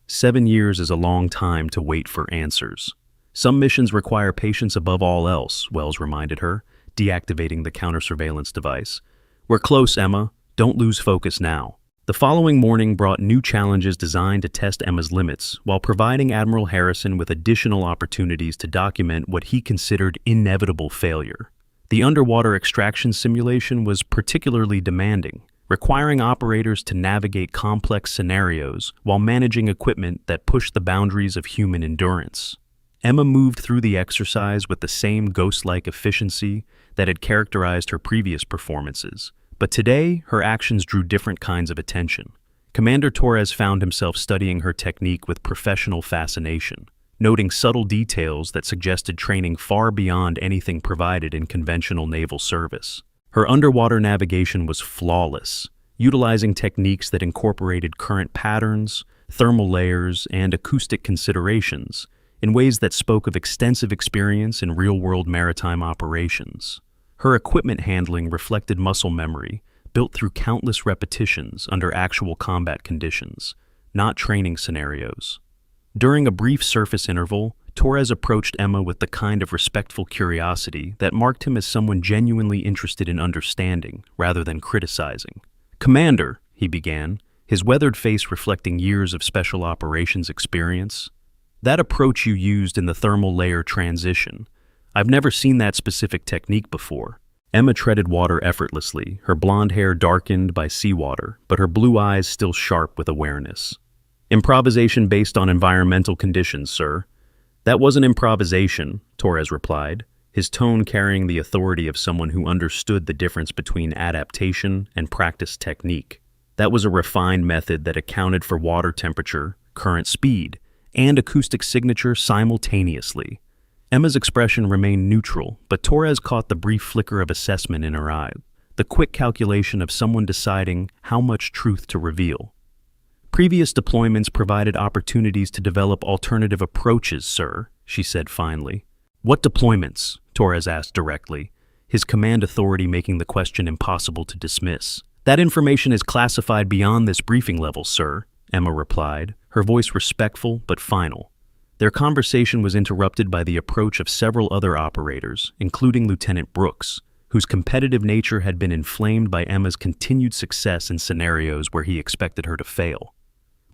7 years is a long time to wait for answers. Some missions require patience above all else, Wells reminded her, deactivating the counter-surveillance device. We're close, Emma. Don't lose focus now. The following morning brought new challenges designed to test Emma's limits, while providing Admiral Harrison with additional opportunities to document what he considered inevitable failure. The underwater extraction simulation was particularly demanding, requiring operators to navigate complex scenarios while managing equipment that pushed the boundaries of human endurance. Emma moved through the exercise with the same ghost-like efficiency that had characterized her previous performances, but today her actions drew different kinds of attention. Commander Torres found himself studying her technique with professional fascination, noting subtle details that suggested training far beyond anything provided in conventional naval service. Her underwater navigation was flawless, utilizing techniques that incorporated current patterns, thermal layers, and acoustic considerations in ways that spoke of extensive experience in real-world maritime operations. Her equipment handling reflected muscle memory, built through countless repetitions under actual combat conditions, not training scenarios. During a brief surface interval, Torres approached Emma with the kind of respectful curiosity that marked him as someone genuinely interested in understanding rather than criticizing. "Commander," he began, his weathered face reflecting years of special operations experience. "That approach you used in the thermal layer transition, I've never seen that specific technique before." Emma treaded water effortlessly, her blonde hair darkened by seawater, but her blue eyes still sharp with awareness. "Improvisation based on environmental conditions, sir." "That wasn't improvisation," Torres replied, his tone carrying the authority of someone who understood the difference between adaptation and practice technique. "That was a refined method that accounted for water temperature, current speed, and acoustic signature simultaneously." Emma's expression remained neutral, but Torres caught the brief flicker of assessment in her eye, the quick calculation of someone deciding how much truth to reveal. "Previous deployments provided opportunities to develop alternative approaches, sir," she said finally. "What deployments?" Torres asked directly, his command authority making the question impossible to dismiss. "That information is classified beyond this briefing level, sir," Emma replied, her voice respectful but final. Their conversation was interrupted by the approach of several other operators, including Lieutenant Brooks, whose competitive nature had been inflamed by Emma's continued success in scenarios where he expected her to fail.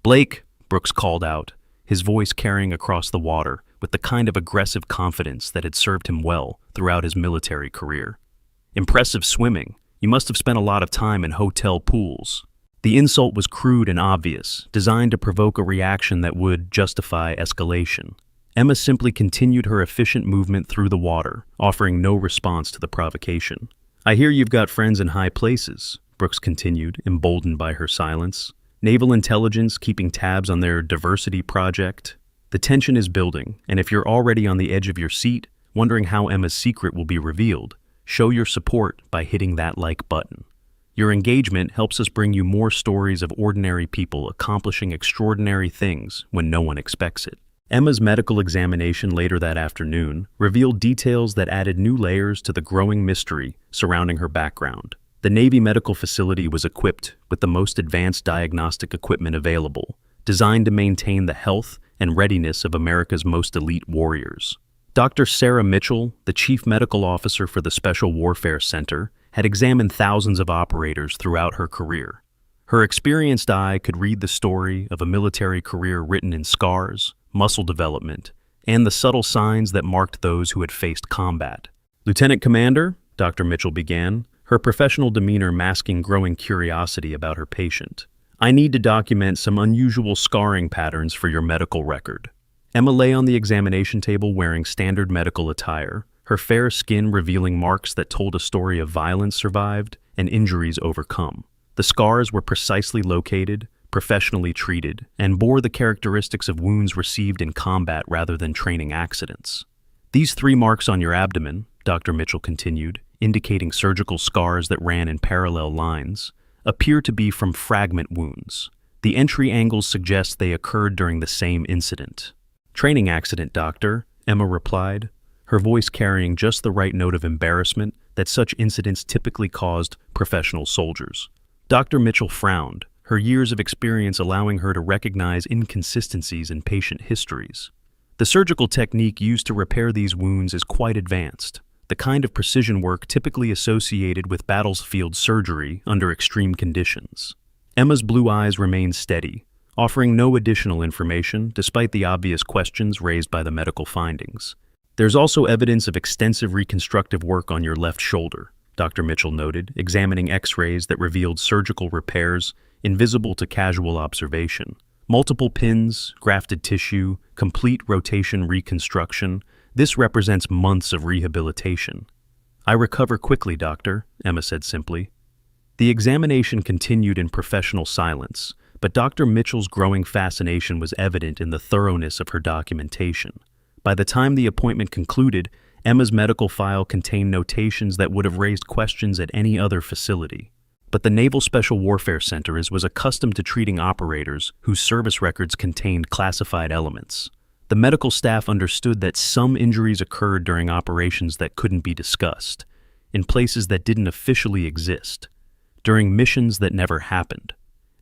"Blake," Brooks called out, his voice carrying across the water with the kind of aggressive confidence that had served him well throughout his military career. "Impressive swimming. You must have spent a lot of time in hotel pools." The insult was crude and obvious, designed to provoke a reaction that would justify escalation. Emma simply continued her efficient movement through the water, offering no response to the provocation. "I hear you've got friends in high places," Brooks continued, emboldened by her silence. "Naval intelligence keeping tabs on their diversity project." The tension is building, and if you're already on the edge of your seat, wondering how Emma's secret will be revealed, show your support by hitting that like button. Your engagement helps us bring you more stories of ordinary people accomplishing extraordinary things when no one expects it. Emma's medical examination later that afternoon revealed details that added new layers to the growing mystery surrounding her background. The Navy Medical Facility was equipped with the most advanced diagnostic equipment available, designed to maintain the health and readiness of America's most elite warriors. Dr. Sarah Mitchell, the Chief Medical Officer for the Special Warfare Center, had examined thousands of operators throughout her career. Her experienced eye could read the story of a military career written in scars, muscle development, and the subtle signs that marked those who had faced combat. "Lieutenant Commander," Dr. Mitchell began, her professional demeanor masking growing curiosity about her patient, "I need to document some unusual scarring patterns for your medical record." Emma lay on the examination table wearing standard medical attire, her fair skin revealing marks that told a story of violence survived and injuries overcome. The scars were precisely located, professionally treated, and bore the characteristics of wounds received in combat rather than training accidents. "These 3 marks on your abdomen," Dr. Mitchell continued, indicating surgical scars that ran in parallel lines, "appear to be from fragment wounds. The entry angles suggest they occurred during the same incident." "Training accident, doctor," Emma replied, her voice carrying just the right note of embarrassment that such incidents typically caused professional soldiers. Dr. Mitchell frowned, her years of experience allowing her to recognize inconsistencies in patient histories. "The surgical technique used to repair these wounds is quite advanced, the kind of precision work typically associated with battlefield surgery under extreme conditions." Emma's blue eyes remained steady, offering no additional information despite the obvious questions raised by the medical findings. "There's also evidence of extensive reconstructive work on your left shoulder," Dr. Mitchell noted, examining X-rays that revealed surgical repairs invisible to casual observation. "Multiple pins, grafted tissue, complete rotation reconstruction. This represents months of rehabilitation." "I recover quickly, doctor," Emma said simply. The examination continued in professional silence, but Dr. Mitchell's growing fascination was evident in the thoroughness of her documentation. By the time the appointment concluded, Emma's medical file contained notations that would have raised questions at any other facility. But the Naval Special Warfare Center was accustomed to treating operators whose service records contained classified elements. The medical staff understood that some injuries occurred during operations that couldn't be discussed, in places that didn't officially exist, during missions that never happened.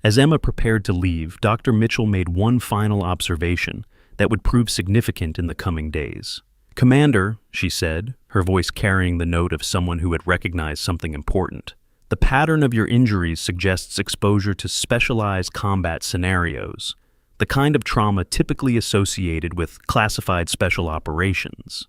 As Emma prepared to leave, Dr. Mitchell made one final observation that would prove significant in the coming days. "Commander," she said, her voice carrying the note of someone who had recognized something important, "the pattern of your injuries suggests exposure to specialized combat scenarios, the kind of trauma typically associated with classified special operations."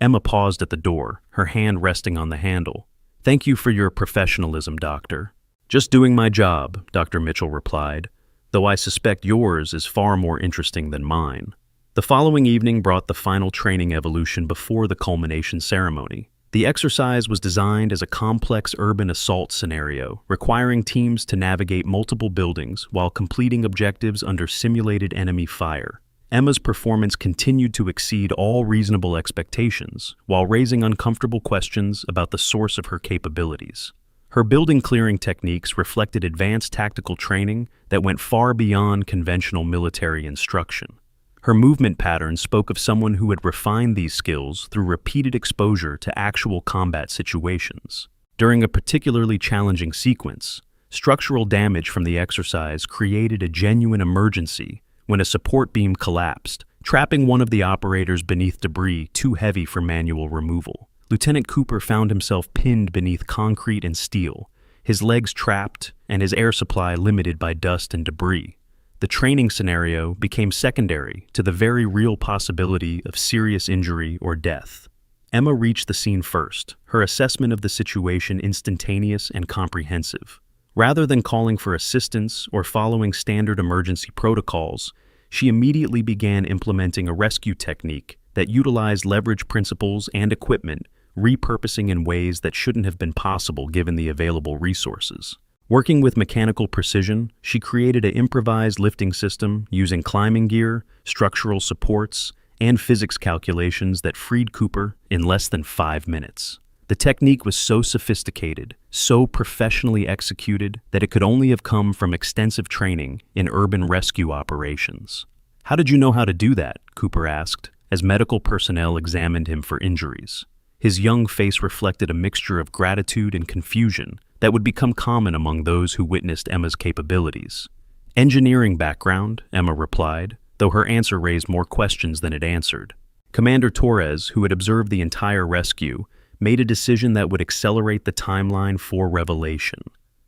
Emma paused at the door, her hand resting on the handle. "Thank you for your professionalism, doctor." "Just doing my job," Dr. Mitchell replied, "though I suspect yours is far more interesting than mine." The following evening brought the final training evolution before the culmination ceremony. The exercise was designed as a complex urban assault scenario, requiring teams to navigate multiple buildings while completing objectives under simulated enemy fire. Emma's performance continued to exceed all reasonable expectations, while raising uncomfortable questions about the source of her capabilities. Her building clearing techniques reflected advanced tactical training that went far beyond conventional military instruction. Her movement patterns spoke of someone who had refined these skills through repeated exposure to actual combat situations. During a particularly challenging sequence, structural damage from the exercise created a genuine emergency when a support beam collapsed, trapping one of the operators beneath debris too heavy for manual removal. Lieutenant Cooper found himself pinned beneath concrete and steel, his legs trapped and his air supply limited by dust and debris. The training scenario became secondary to the very real possibility of serious injury or death. Emma reached the scene first, her assessment of the situation instantaneous and comprehensive. Rather than calling for assistance or following standard emergency protocols, she immediately began implementing a rescue technique that utilized leverage principles and equipment, repurposing in ways that shouldn't have been possible given the available resources. Working with mechanical precision, she created an improvised lifting system using climbing gear, structural supports, and physics calculations that freed Cooper in less than 5 minutes. The technique was so sophisticated, so professionally executed, that it could only have come from extensive training in urban rescue operations. "How did you know how to do that?" Cooper asked, as medical personnel examined him for injuries. His young face reflected a mixture of gratitude and confusion that would become common among those who witnessed Emma's capabilities. "Engineering background," Emma replied, though her answer raised more questions than it answered. Commander Torres, who had observed the entire rescue, made a decision that would accelerate the timeline for revelation.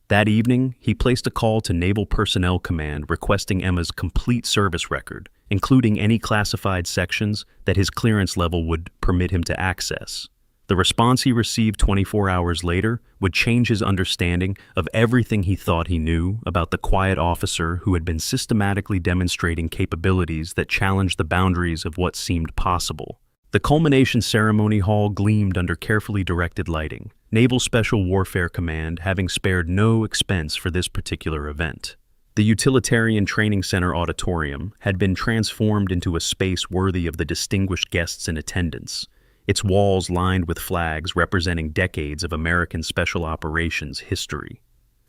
That evening, he placed a call to Naval Personnel Command requesting Emma's complete service record, including any classified sections that his clearance level would permit him to access. The response he received 24 hours later would change his understanding of everything he thought he knew about the quiet officer who had been systematically demonstrating capabilities that challenged the boundaries of what seemed possible. The culmination ceremony hall gleamed under carefully directed lighting, Naval Special Warfare Command having spared no expense for this particular event. The Utilitarian Training Center auditorium had been transformed into a space worthy of the distinguished guests in attendance, its walls lined with flags representing decades of American Special Operations history.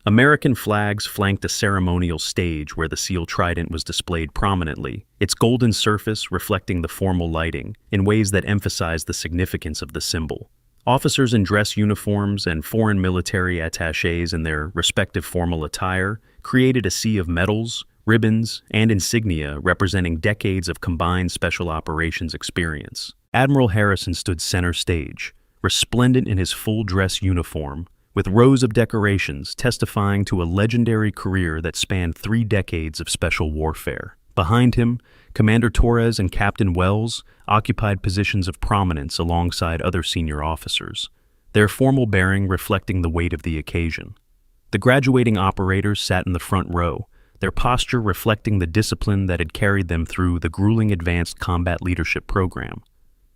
American flags flanked a ceremonial stage where the SEAL Trident was displayed prominently, its golden surface reflecting the formal lighting in ways that emphasized the significance of the symbol. Officers in dress uniforms and foreign military attachés in their respective formal attire created a sea of medals, ribbons, and insignia representing decades of combined special operations experience. Admiral Harrison stood center stage, resplendent in his full dress uniform, with rows of decorations testifying to a legendary career that spanned 3 decades of special warfare. Behind him, Commander Torres and Captain Wells occupied positions of prominence alongside other senior officers, their formal bearing reflecting the weight of the occasion. The graduating operators sat in the front row, their posture reflecting the discipline that had carried them through the grueling Advanced Combat Leadership Program.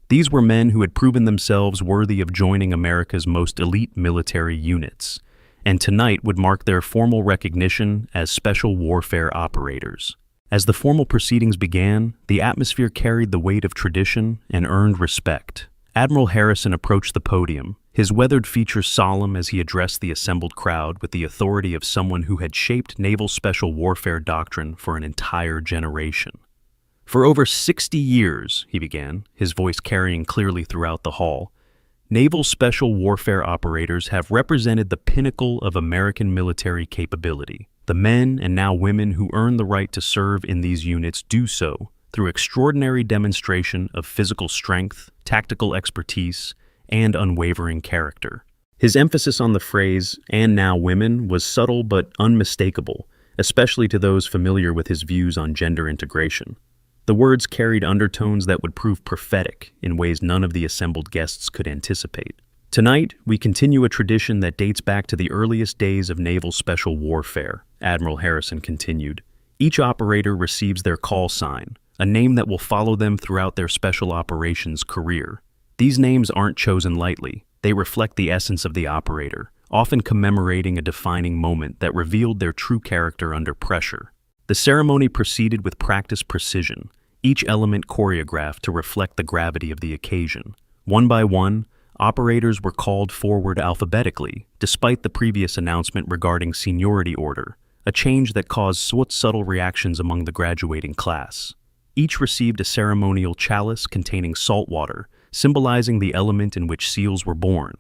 These were men who had proven themselves worthy of joining America's most elite military units, and tonight would mark their formal recognition as special warfare operators. As the formal proceedings began, the atmosphere carried the weight of tradition and earned respect. Admiral Harrison approached the podium, his weathered features solemn as he addressed the assembled crowd with the authority of someone who had shaped naval special warfare doctrine for an entire generation. "For over 60 years," he began, his voice carrying clearly throughout the hall, "naval special warfare operators have represented the pinnacle of American military capability. The men and now women who earn the right to serve in these units do so through extraordinary demonstration of physical strength, tactical expertise, and unwavering character." His emphasis on the phrase, "and now women," was subtle but unmistakable, especially to those familiar with his views on gender integration. The words carried undertones that would prove prophetic in ways none of the assembled guests could anticipate. "Tonight, we continue a tradition that dates back to the earliest days of naval special warfare," Admiral Harrison continued. "Each operator receives their call sign, a name that will follow them throughout their special operations career. These names aren't chosen lightly. They reflect the essence of the operator, often commemorating a defining moment that revealed their true character under pressure." The ceremony proceeded with practiced precision, each element choreographed to reflect the gravity of the occasion. One by one, operators were called forward alphabetically, despite the previous announcement regarding seniority order, a change that caused subtle reactions among the graduating class. Each received a ceremonial chalice containing salt water, symbolizing the element in which SEALs were born,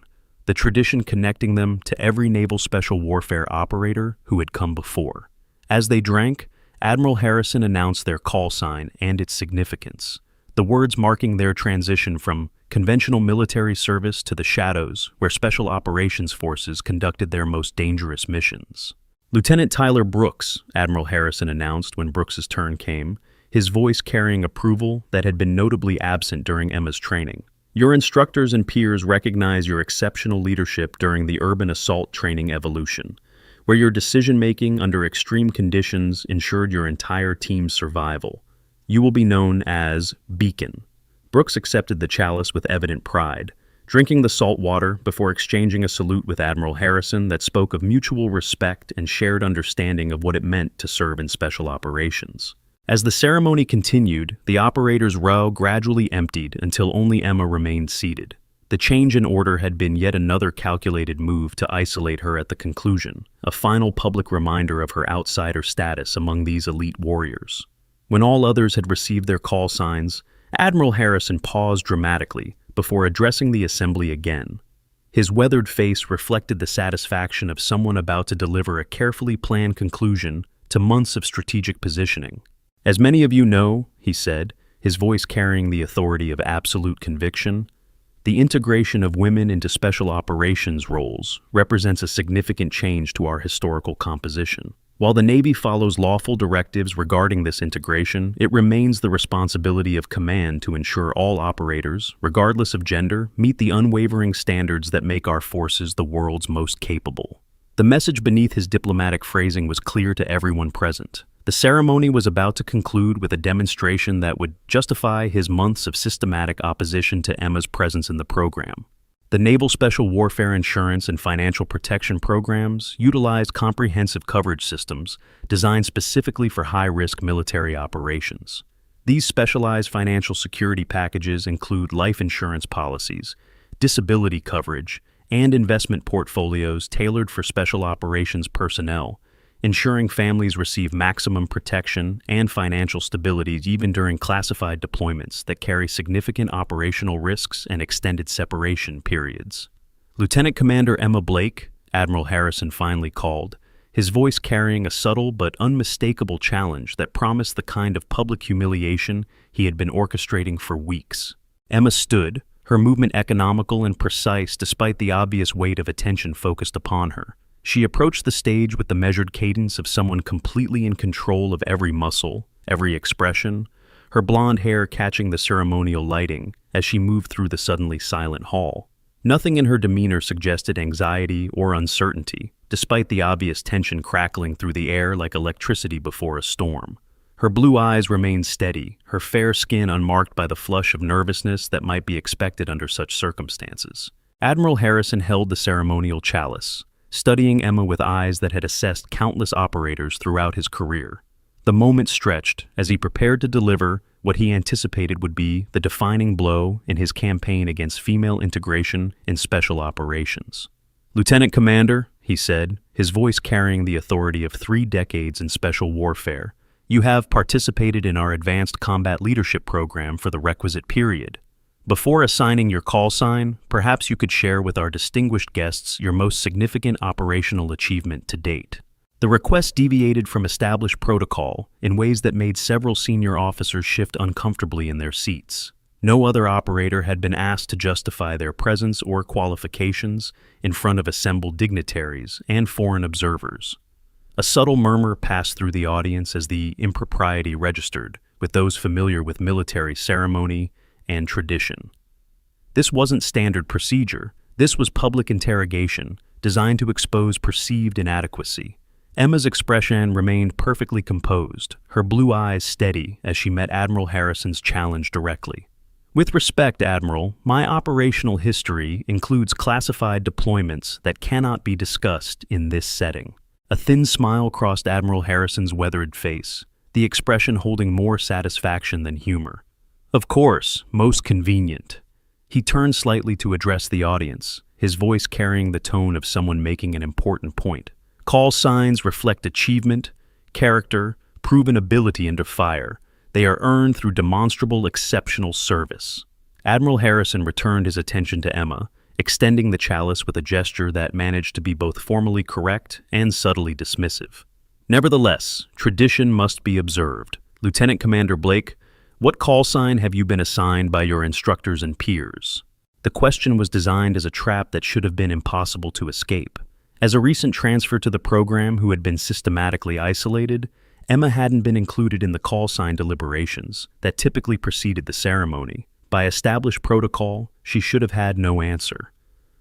the tradition connecting them to every naval special warfare operator who had come before. As they drank, Admiral Harrison announced their call sign and its significance, the words marking their transition from conventional military service to the shadows where Special Operations Forces conducted their most dangerous missions. "Lieutenant Tyler Brooks," Admiral Harrison announced when Brooks's turn came, his voice carrying approval that had been notably absent during Emma's training. "Your instructors and peers recognize your exceptional leadership during the urban assault training evolution, where your decision-making under extreme conditions ensured your entire team's survival. You will be known as Beacon." Brooks accepted the chalice with evident pride, drinking the salt water before exchanging a salute with Admiral Harrison that spoke of mutual respect and shared understanding of what it meant to serve in special operations. As the ceremony continued, the operator's row gradually emptied until only Emma remained seated. The change in order had been yet another calculated move to isolate her at the conclusion, a final public reminder of her outsider status among these elite warriors. When all others had received their call signs, Admiral Harrison paused dramatically before addressing the assembly again. His weathered face reflected the satisfaction of someone about to deliver a carefully planned conclusion to months of strategic positioning. As many of you know, he said, his voice carrying the authority of absolute conviction, the integration of women into special operations roles represents a significant change to our historical composition. While the Navy follows lawful directives regarding this integration, it remains the responsibility of command to ensure all operators, regardless of gender, meet the unwavering standards that make our forces the world's most capable. The message beneath his diplomatic phrasing was clear to everyone present. The ceremony was about to conclude with a demonstration that would justify his months of systematic opposition to Emma's presence in the program. The Naval Special Warfare Insurance and Financial Protection Programs utilized comprehensive coverage systems designed specifically for high-risk military operations. These specialized financial security packages include life insurance policies, disability coverage, and investment portfolios tailored for special operations personnel, ensuring families receive maximum protection and financial stability even during classified deployments that carry significant operational risks and extended separation periods. Lieutenant Commander Emma Blake, Admiral Harrison finally called, his voice carrying a subtle but unmistakable challenge that promised the kind of public humiliation he had been orchestrating for weeks. Emma stood, her movement economical and precise despite the obvious weight of attention focused upon her. She approached the stage with the measured cadence of someone completely in control of every muscle, every expression, her blonde hair catching the ceremonial lighting as she moved through the suddenly silent hall. Nothing in her demeanor suggested anxiety or uncertainty, despite the obvious tension crackling through the air like electricity before a storm. Her blue eyes remained steady, her fair skin unmarked by the flush of nervousness that might be expected under such circumstances. Admiral Harrison held the ceremonial chalice, studying Emma with eyes that had assessed countless operators throughout his career. The moment stretched as he prepared to deliver what he anticipated would be the defining blow in his campaign against female integration in special operations. "Lieutenant Commander," he said, his voice carrying the authority of 3 decades in special warfare, "you have participated in our advanced combat leadership program for the requisite period. Before assigning your call sign, perhaps you could share with our distinguished guests your most significant operational achievement to date." The request deviated from established protocol in ways that made several senior officers shift uncomfortably in their seats. No other operator had been asked to justify their presence or qualifications in front of assembled dignitaries and foreign observers. A subtle murmur passed through the audience as the impropriety registered with those familiar with military ceremony and tradition. This wasn't standard procedure. This was public interrogation designed to expose perceived inadequacy. Emma's expression remained perfectly composed, her blue eyes steady as she met Admiral Harrison's challenge directly. "With respect, Admiral, my operational history includes classified deployments that cannot be discussed in this setting." A thin smile crossed Admiral Harrison's weathered face, the expression holding more satisfaction than humor. "Of course, most convenient." He turned slightly to address the audience, his voice carrying the tone of someone making an important point. "Call signs reflect achievement, character, proven ability under fire. They are earned through demonstrable exceptional service." Admiral Harrison returned his attention to Emma, extending the chalice with a gesture that managed to be both formally correct and subtly dismissive. "Nevertheless, tradition must be observed. Lieutenant Commander Blake, what call sign have you been assigned by your instructors and peers?" The question was designed as a trap that should have been impossible to escape. As a recent transfer to the program who had been systematically isolated, Emma hadn't been included in the call sign deliberations that typically preceded the ceremony. By established protocol, she should have had no answer.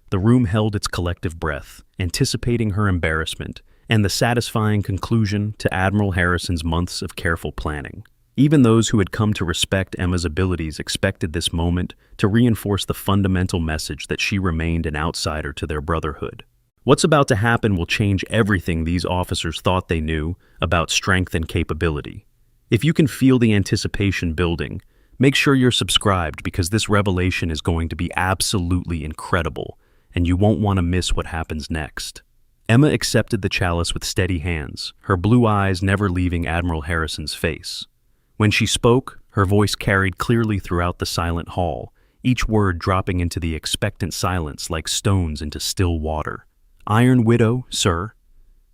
The room held its collective breath, anticipating her embarrassment and the satisfying conclusion to Admiral Harrison's months of careful planning. Even those who had come to respect Emma's abilities expected this moment to reinforce the fundamental message that she remained an outsider to their brotherhood. What's about to happen will change everything these officers thought they knew about strength and capability. If you can feel the anticipation building, make sure you're subscribed because this revelation is going to be absolutely incredible, and you won't want to miss what happens next. Emma accepted the chalice with steady hands, her blue eyes never leaving Admiral Harrison's face. When she spoke, her voice carried clearly throughout the silent hall, each word dropping into the expectant silence like stones into still water. "Iron Widow, sir."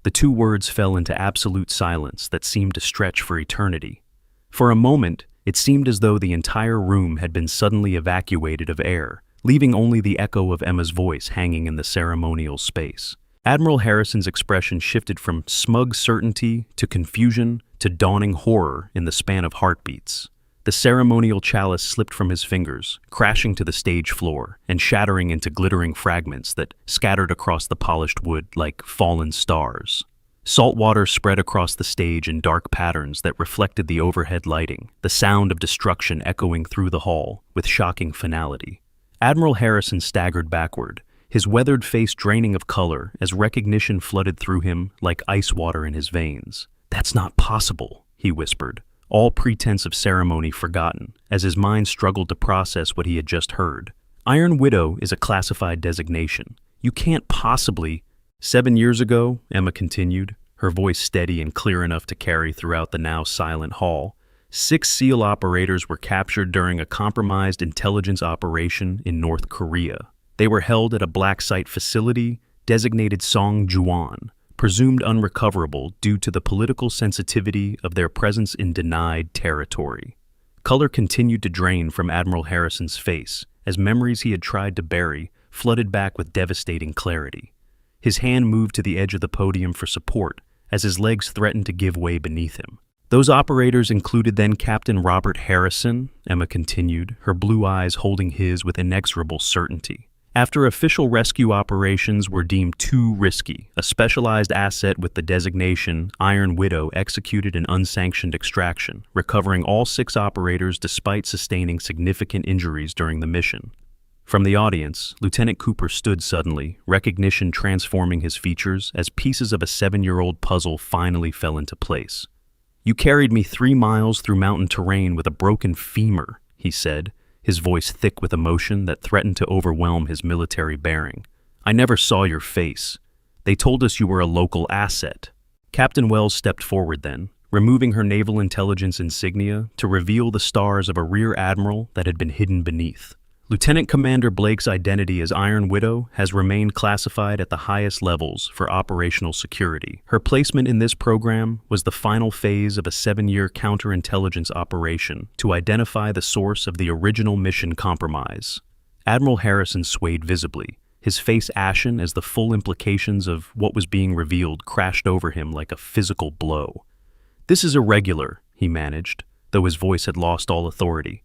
The two words fell into absolute silence that seemed to stretch for eternity. For a moment, it seemed as though the entire room had been suddenly evacuated of air, leaving only the echo of Emma's voice hanging in the ceremonial space. Admiral Harrison's expression shifted from smug certainty to confusion to dawning horror in the span of heartbeats. The ceremonial chalice slipped from his fingers, crashing to the stage floor and shattering into glittering fragments that scattered across the polished wood like fallen stars. Salt water spread across the stage in dark patterns that reflected the overhead lighting, the sound of destruction echoing through the hall with shocking finality. Admiral Harrison staggered backward, his weathered face draining of color as recognition flooded through him like ice water in his veins. "That's not possible," he whispered, all pretense of ceremony forgotten, as his mind struggled to process what he had just heard. "Iron Widow is a classified designation. You can't possibly—" "7 years ago," Emma continued, her voice steady and clear enough to carry throughout the now silent hall, 6 SEAL operators were captured during a compromised intelligence operation in North Korea. They were held at a black site facility designated Songjuan, presumed unrecoverable due to the political sensitivity of their presence in denied territory. Color continued to drain from Admiral Harrison's face as memories he had tried to bury flooded back with devastating clarity. His hand moved to the edge of the podium for support as his legs threatened to give way beneath him. "Those operators included then Captain Robert Harrison," Emma continued, her blue eyes holding his with inexorable certainty. "After official rescue operations were deemed too risky, a specialized asset with the designation Iron Widow executed an unsanctioned extraction, recovering all 6 operators despite sustaining significant injuries during the mission." From the audience, Lieutenant Cooper stood suddenly, recognition transforming his features as pieces of a 7-year-old puzzle finally fell into place. "You carried me 3 miles through mountain terrain with a broken femur," he said, his voice thick with emotion that threatened to overwhelm his military bearing. "I never saw your face. They told us you were a local asset." Captain Wells stepped forward then, removing her naval intelligence insignia to reveal the stars of a rear admiral that had been hidden beneath. "Lieutenant Commander Blake's identity as Iron Widow has remained classified at the highest levels for operational security. Her placement in this program was the final phase of a 7-year counterintelligence operation to identify the source of the original mission compromise." Admiral Harrison swayed visibly, his face ashen as the full implications of what was being revealed crashed over him like a physical blow. "This is irregular," he managed, though his voice had lost all authority.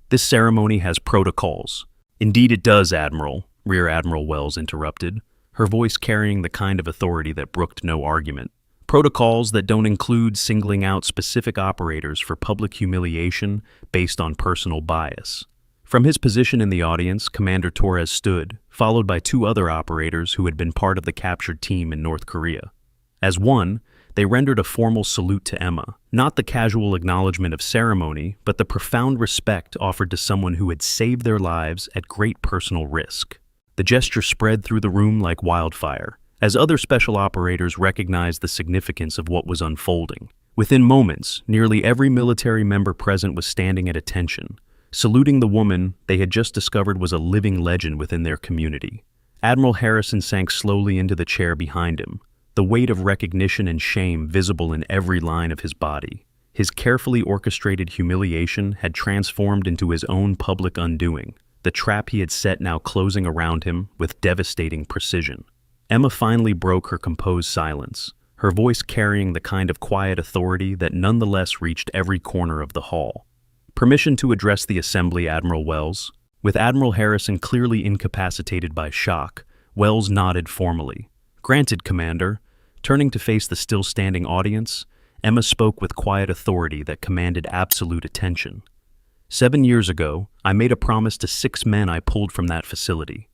"This ceremony has protocols." "Indeed it does, Admiral," Rear Admiral Wells interrupted, her voice carrying the kind of authority that brooked no argument. "Protocols that don't include singling out specific operators for public humiliation based on personal bias." From his position in the audience, Commander Torres stood, followed by 2 other operators who had been part of the captured team in North Korea. As one, they rendered a formal salute to Emma, not the casual acknowledgement of ceremony, but the profound respect offered to someone who had saved their lives at great personal risk. The gesture spread through the room like wildfire, as other special operators recognized the significance of what was unfolding. Within moments, nearly every military member present was standing at attention, saluting the woman they had just discovered was a living legend within their community. Admiral Harrison sank slowly into the chair behind him, the weight of recognition and shame visible in every line of his body. His carefully orchestrated humiliation had transformed into his own public undoing, the trap he had set now closing around him with devastating precision. Emma finally broke her composed silence, her voice carrying the kind of quiet authority that nonetheless reached every corner of the hall. "Permission to address the assembly, Admiral Wells." With Admiral Harrison clearly incapacitated by shock, Wells nodded formally. "Granted, Commander." Turning to face the still-standing audience, Emma spoke with quiet authority that commanded absolute attention. 7 years ago, I made a promise to 6 men I pulled from that facility.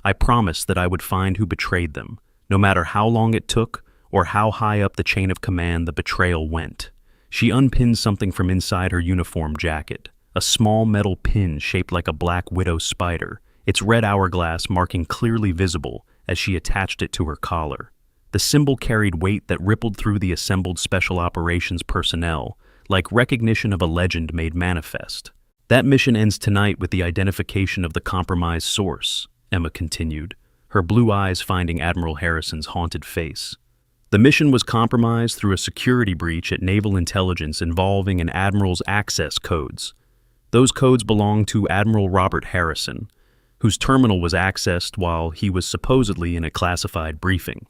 I promised that I would find who betrayed them, no matter how long it took or how high up the chain of command the betrayal went. She unpinned something from inside her uniform jacket, a small metal pin shaped like a black widow spider, its red hourglass marking clearly visible as she attached it to her collar. The symbol carried weight that rippled through the assembled special operations personnel, like recognition of a legend made manifest. That mission ends tonight with the identification of the compromised source, Emma continued, her blue eyes finding Admiral Harrison's haunted face. The mission was compromised through a security breach at Naval Intelligence involving an Admiral's access codes. Those codes belonged to Admiral Robert Harrison, whose terminal was accessed while he was supposedly in a classified briefing.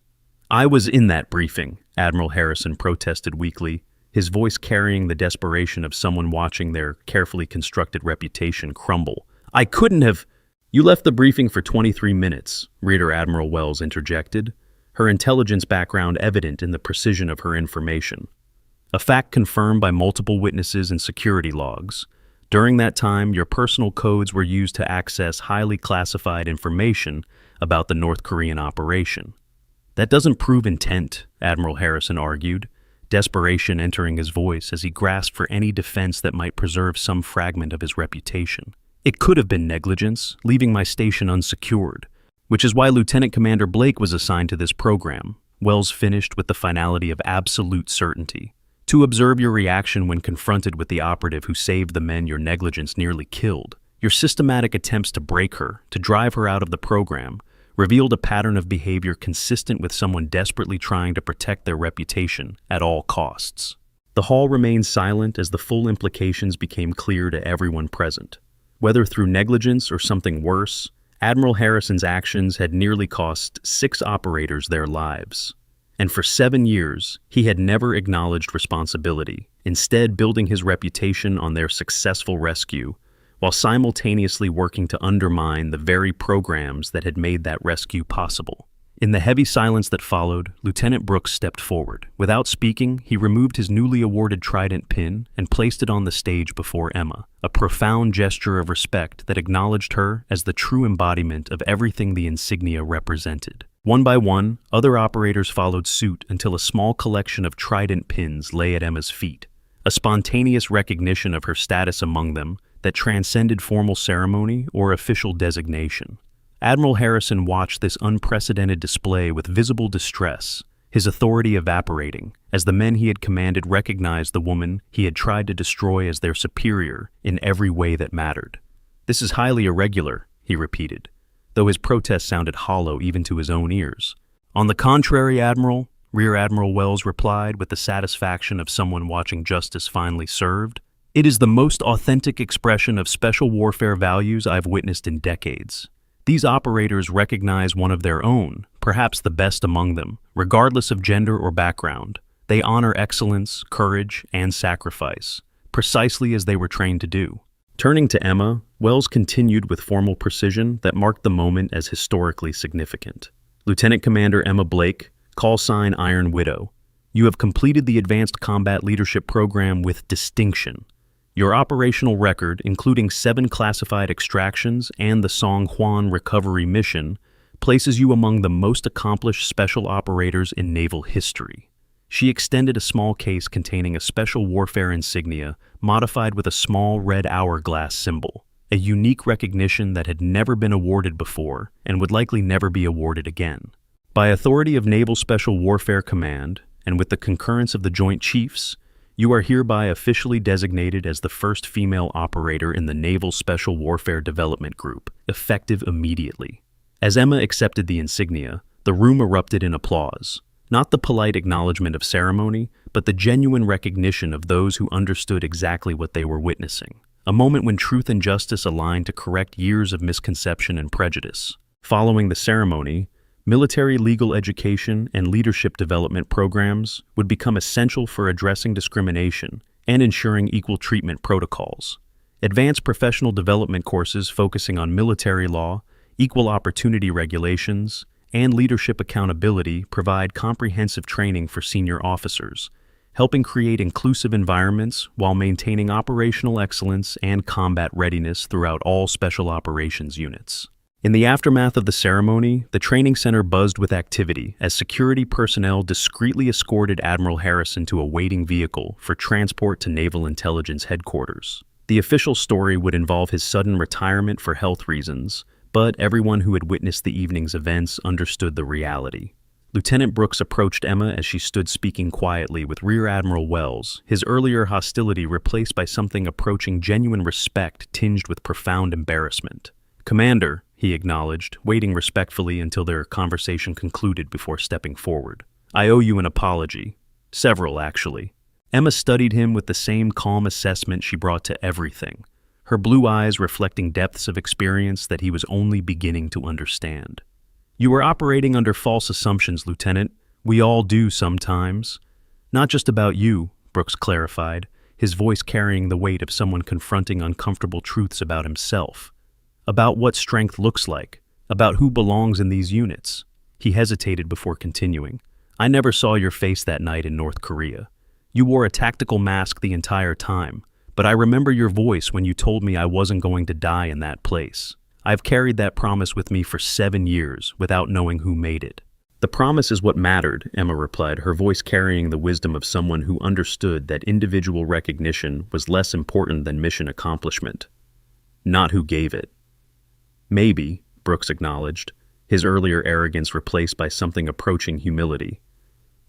"I was in that briefing," Admiral Harrison protested weakly, his voice carrying the desperation of someone watching their carefully constructed reputation crumble. "I couldn't have—" "You left the briefing for 23 minutes, Rear Admiral Wells interjected, her intelligence background evident in the precision of her information. A fact confirmed by multiple witnesses and security logs. During that time, your personal codes were used to access highly classified information about the North Korean operation." "That doesn't prove intent," Admiral Harrison argued, desperation entering his voice as he grasped for any defense that might preserve some fragment of his reputation. "It could have been negligence, leaving my station unsecured, which is why Lieutenant Commander Blake was assigned to this program," Wells finished with the finality of absolute certainty. "To observe your reaction when confronted with the operative who saved the men your negligence nearly killed. Your systematic attempts to break her, to drive her out of the program, revealed a pattern of behavior consistent with someone desperately trying to protect their reputation at all costs." The hall remained silent as the full implications became clear to everyone present. Whether through negligence or something worse, Admiral Harrison's actions had nearly cost 6 operators their lives. And for 7 years, he had never acknowledged responsibility, instead building his reputation on their successful rescue, while simultaneously working to undermine the very programs that had made that rescue possible. In the heavy silence that followed, Lieutenant Brooks stepped forward. Without speaking, he removed his newly awarded trident pin and placed it on the stage before Emma, a profound gesture of respect that acknowledged her as the true embodiment of everything the insignia represented. One by one, other operators followed suit until a small collection of trident pins lay at Emma's feet, a spontaneous recognition of her status among them that transcended formal ceremony or official designation. Admiral Harrison watched this unprecedented display with visible distress, his authority evaporating, as the men he had commanded recognized the woman he had tried to destroy as their superior in every way that mattered. "This is highly irregular," he repeated, though his protest sounded hollow even to his own ears. "On the contrary, Admiral," Rear Admiral Wells replied with the satisfaction of someone watching justice finally served, "it is the most authentic expression of special warfare values I've witnessed in decades. These operators recognize one of their own, perhaps the best among them, regardless of gender or background. They honor excellence, courage, and sacrifice, precisely as they were trained to do." Turning to Emma, Wells continued with formal precision that marked the moment as historically significant. "Lieutenant Commander Emma Blake, call sign Iron Widow, you have completed the Advanced Combat Leadership Program with distinction. Your operational record, including 7 classified extractions and the Song Juan recovery mission, places you among the most accomplished special operators in naval history." She extended a small case containing a special warfare insignia modified with a small red hourglass symbol, a unique recognition that had never been awarded before and would likely never be awarded again. "By authority of Naval Special Warfare Command, and with the concurrence of the Joint Chiefs, you are hereby officially designated as the first female operator in the Naval Special Warfare Development Group, effective immediately." As Emma accepted the insignia, the room erupted in applause. Not the polite acknowledgement of ceremony, but the genuine recognition of those who understood exactly what they were witnessing. A moment when truth and justice aligned to correct years of misconception and prejudice. Following the ceremony, military legal education and leadership development programs would become essential for addressing discrimination and ensuring equal treatment protocols. Advanced professional development courses focusing on military law, equal opportunity regulations, and leadership accountability provide comprehensive training for senior officers, helping create inclusive environments while maintaining operational excellence and combat readiness throughout all special operations units. In the aftermath of the ceremony, the training center buzzed with activity as security personnel discreetly escorted Admiral Harrison to a waiting vehicle for transport to Naval Intelligence Headquarters. The official story would involve his sudden retirement for health reasons, but everyone who had witnessed the evening's events understood the reality. Lieutenant Brooks approached Emma as she stood speaking quietly with Rear Admiral Wells, his earlier hostility replaced by something approaching genuine respect tinged with profound embarrassment. "Commander," he acknowledged, waiting respectfully until their conversation concluded before stepping forward. "I owe you an apology. Several, actually." Emma studied him with the same calm assessment she brought to everything, her blue eyes reflecting depths of experience that he was only beginning to understand. "You were operating under false assumptions, Lieutenant. We all do sometimes." "Not just about you," Brooks clarified, his voice carrying the weight of someone confronting uncomfortable truths about himself. "About what strength looks like, about who belongs in these units." He hesitated before continuing. "I never saw your face that night in North Korea. You wore a tactical mask the entire time, but I remember your voice when you told me I wasn't going to die in that place. I've carried that promise with me for 7 years without knowing who made it." "The promise is what mattered," Emma replied, her voice carrying the wisdom of someone who understood that individual recognition was less important than mission accomplishment. "Not who gave it." "Maybe," Brooks acknowledged, his earlier arrogance replaced by something approaching humility.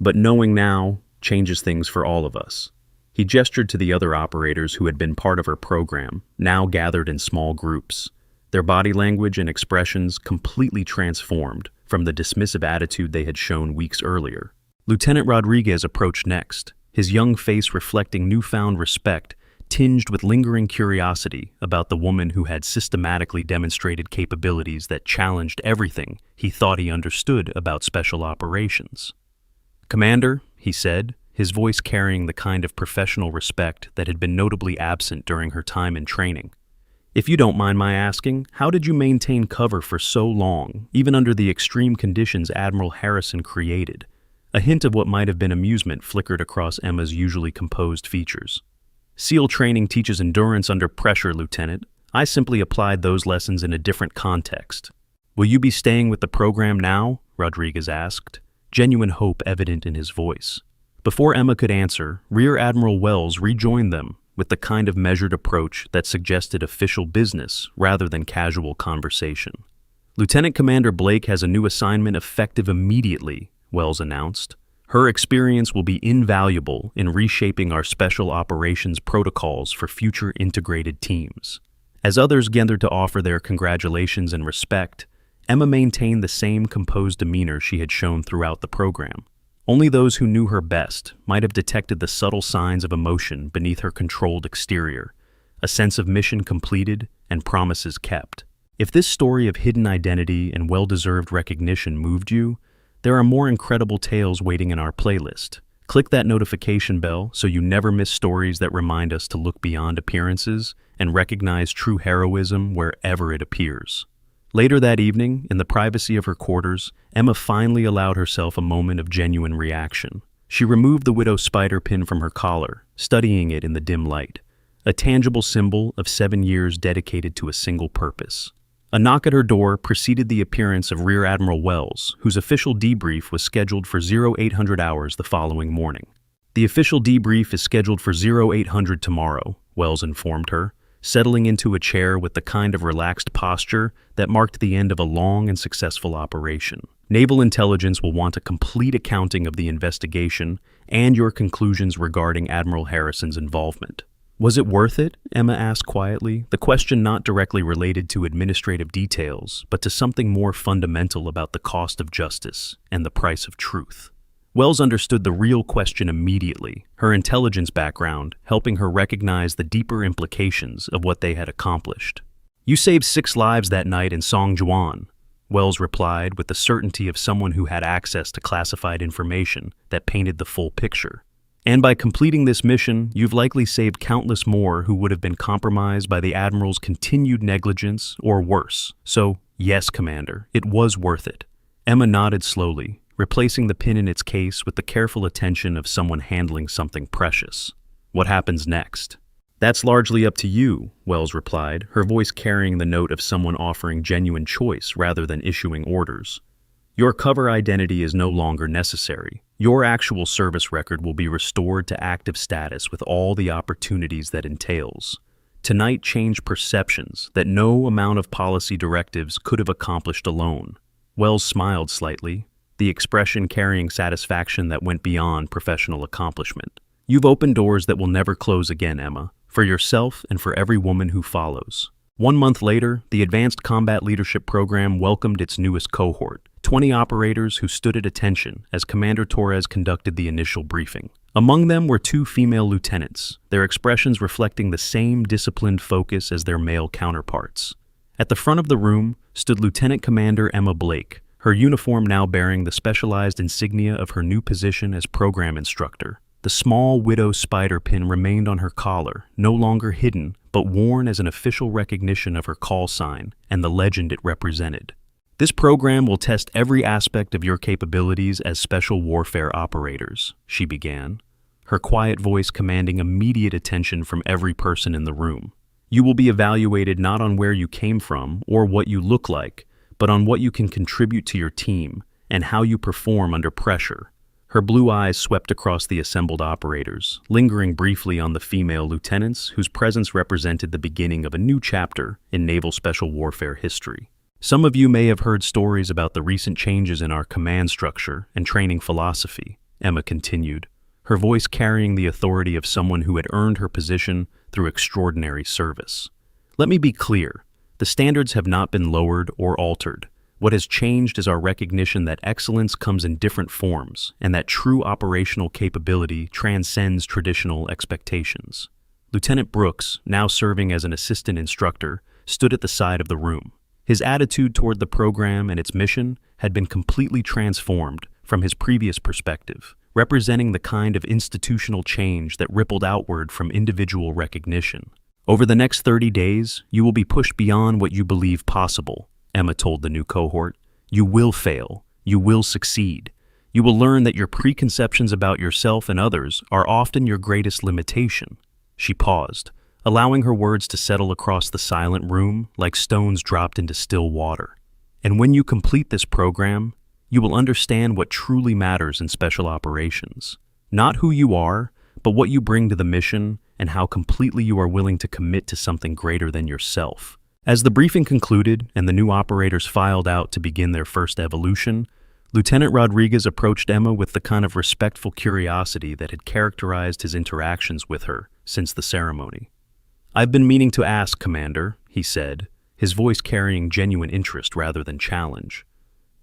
"But knowing now changes things for all of us." He gestured to the other operators who had been part of her program, now gathered in small groups, their body language and expressions completely transformed from the dismissive attitude they had shown weeks earlier. Lieutenant Rodriguez approached next, his young face reflecting newfound respect, tinged with lingering curiosity about the woman who had systematically demonstrated capabilities that challenged everything he thought he understood about special operations. "Commander," he said, his voice carrying the kind of professional respect that had been notably absent during her time in training. "If you don't mind my asking, how did you maintain cover for so long, even under the extreme conditions Admiral Harrison created?" A hint of what might have been amusement flickered across Emma's usually composed features. "SEAL training teaches endurance under pressure, Lieutenant. I simply applied those lessons in a different context." "Will you be staying with the program now?" Rodriguez asked, genuine hope evident in his voice. Before Emma could answer, Rear Admiral Wells rejoined them with the kind of measured approach that suggested official business rather than casual conversation. "Lieutenant Commander Blake has a new assignment effective immediately," Wells announced. "Her experience will be invaluable in reshaping our special operations protocols for future integrated teams." As others gathered to offer their congratulations and respect, Emma maintained the same composed demeanor she had shown throughout the program. Only those who knew her best might have detected the subtle signs of emotion beneath her controlled exterior, a sense of mission completed and promises kept. If this story of hidden identity and well-deserved recognition moved you, there are more incredible tales waiting in our playlist. Click that notification bell so you never miss stories that remind us to look beyond appearances and recognize true heroism wherever it appears. Later that evening, in the privacy of her quarters, Emma finally allowed herself a moment of genuine reaction. She removed the widow's spider pin from her collar, studying it in the dim light, a tangible symbol of 7 years dedicated to a single purpose. A knock at her door preceded the appearance of Rear Admiral Wells, whose official debrief was scheduled for 0800 hours the following morning. "The official debrief is scheduled for 0800 tomorrow," Wells informed her, settling into a chair with the kind of relaxed posture that marked the end of a long and successful operation. "Naval Intelligence will want a complete accounting of the investigation and your conclusions regarding Admiral Harrison's involvement." "Was it worth it?" Emma asked quietly, the question not directly related to administrative details, but to something more fundamental about the cost of justice and the price of truth. Wells understood the real question immediately, her intelligence background helping her recognize the deeper implications of what they had accomplished. "You saved 6 lives that night in Songjuan," Wells replied with the certainty of someone who had access to classified information that painted the full picture. "And by completing this mission, you've likely saved countless more who would have been compromised by the Admiral's continued negligence or worse. So, yes, Commander, it was worth it." Emma nodded slowly, replacing the pin in its case with the careful attention of someone handling something precious. "What happens next?" "That's largely up to you," Wells replied, her voice carrying the note of someone offering genuine choice rather than issuing orders. "Your cover identity is no longer necessary. Your actual service record will be restored to active status with all the opportunities that entails. Tonight changed perceptions that no amount of policy directives could have accomplished alone." Wells smiled slightly. the expression carrying satisfaction that went beyond professional accomplishment. You've opened doors that will never close again, Emma, for yourself and for every woman who follows. 1 month later, the Advanced Combat Leadership Program welcomed its newest cohort, 20 operators who stood at attention as Commander Torres conducted the initial briefing. Among them were 2 female lieutenants, their expressions reflecting the same disciplined focus as their male counterparts. At the front of the room stood Lieutenant Commander Emma Blake, her uniform now bearing the specialized insignia of her new position as program instructor. The small widow spider pin remained on her collar, no longer hidden, but worn as an official recognition of her call sign and the legend it represented. This program will test every aspect of your capabilities as special warfare operators, she began, her quiet voice commanding immediate attention from every person in the room. You will be evaluated not on where you came from or what you look like, but on what you can contribute to your team and how you perform under pressure. Her blue eyes swept across the assembled operators, lingering briefly on the female lieutenants whose presence represented the beginning of a new chapter in naval special warfare history. Some of you may have heard stories about the recent changes in our command structure and training philosophy, Emma continued, her voice carrying the authority of someone who had earned her position through extraordinary service. Let me be clear, the standards have not been lowered or altered. What has changed is our recognition that excellence comes in different forms and that true operational capability transcends traditional expectations. Lieutenant Brooks, now serving as an assistant instructor, stood at the side of the room. His attitude toward the program and its mission had been completely transformed from his previous perspective, representing the kind of institutional change that rippled outward from individual recognition. Over the next 30 days, you will be pushed beyond what you believe possible, Emma told the new cohort. You will fail. You will succeed. You will learn that your preconceptions about yourself and others are often your greatest limitation. She paused, allowing her words to settle across the silent room like stones dropped into still water. And when you complete this program, you will understand what truly matters in special operations. Not who you are, but what you bring to the mission and how completely you are willing to commit to something greater than yourself. As the briefing concluded and the new operators filed out to begin their first evolution, Lieutenant Rodriguez approached Emma with the kind of respectful curiosity that had characterized his interactions with her since the ceremony. "I've been meaning to ask, Commander," he said, his voice carrying genuine interest rather than challenge.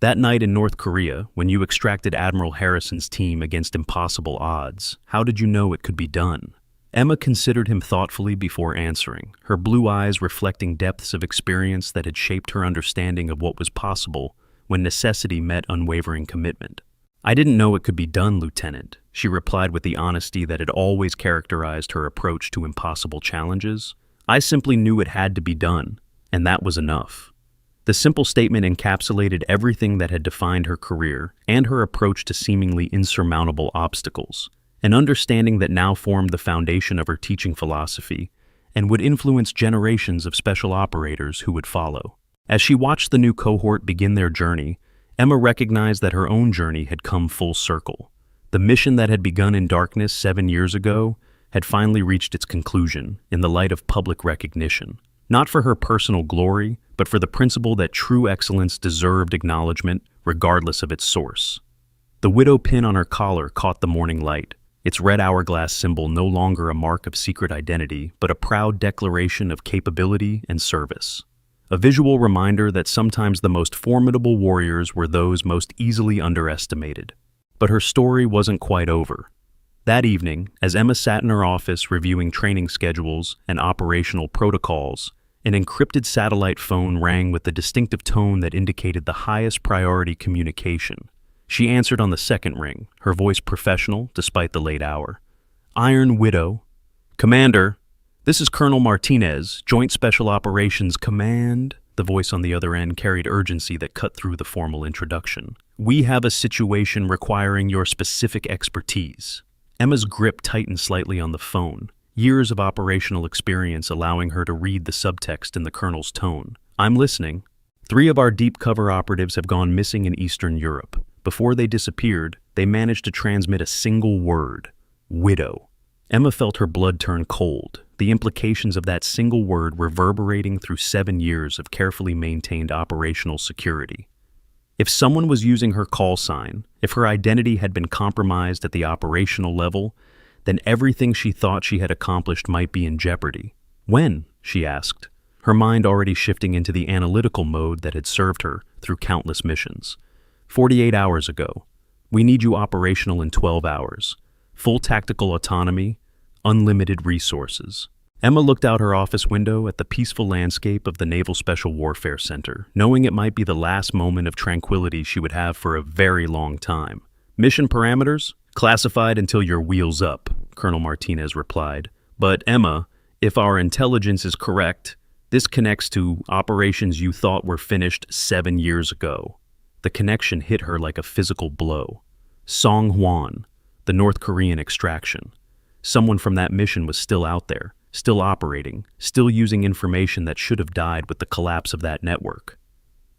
"That night in North Korea, when you extracted Admiral Harrison's team against impossible odds, how did you know it could be done?" Emma considered him thoughtfully before answering, her blue eyes reflecting depths of experience that had shaped her understanding of what was possible when necessity met unwavering commitment. "I didn't know it could be done, Lieutenant," she replied with the honesty that had always characterized her approach to impossible challenges. "I simply knew it had to be done, and that was enough." The simple statement encapsulated everything that had defined her career and her approach to seemingly insurmountable obstacles, an understanding that now formed the foundation of her teaching philosophy and would influence generations of special operators who would follow. As she watched the new cohort begin their journey, Emma recognized that her own journey had come full circle. The mission that had begun in darkness 7 years ago had finally reached its conclusion in the light of public recognition, not for her personal glory, but for the principle that true excellence deserved acknowledgement regardless of its source. The widow pin on her collar caught the morning light, its red hourglass symbol no longer a mark of secret identity, but a proud declaration of capability and service. A visual reminder that sometimes the most formidable warriors were those most easily underestimated. But her story wasn't quite over. That evening, as Emma sat in her office reviewing training schedules and operational protocols, an encrypted satellite phone rang with the distinctive tone that indicated the highest priority communication. She answered on the second ring, her voice professional despite the late hour. "Iron Widow." "Commander, this is Colonel Martinez, Joint Special Operations Command." The voice on the other end carried urgency that cut through the formal introduction. "We have a situation requiring your specific expertise." Emma's grip tightened slightly on the phone, years of operational experience allowing her to read the subtext in the colonel's tone. "I'm listening." "3 of our deep cover operatives have gone missing in Eastern Europe. Before they disappeared, they managed to transmit a single word: widow." Emma felt her blood turn cold, the implications of that single word reverberating through 7 years of carefully maintained operational security. If someone was using her call sign, if her identity had been compromised at the operational level, then everything she thought she had accomplished might be in jeopardy. When? She asked, her mind already shifting into the analytical mode that had served her through countless missions. 48 hours ago. We need you operational in 12 hours. Full tactical autonomy, unlimited resources. Emma looked out her office window at the peaceful landscape of the Naval Special Warfare Center, knowing it might be the last moment of tranquility she would have for a very long time. Mission parameters? Classified until your wheels up, Colonel Martinez replied. But Emma, if our intelligence is correct, this connects to operations you thought were finished 7 years ago. The connection hit her like a physical blow. Song Hwan, the North Korean extraction. Someone from that mission was still out there, still operating, still using information that should have died with the collapse of that network.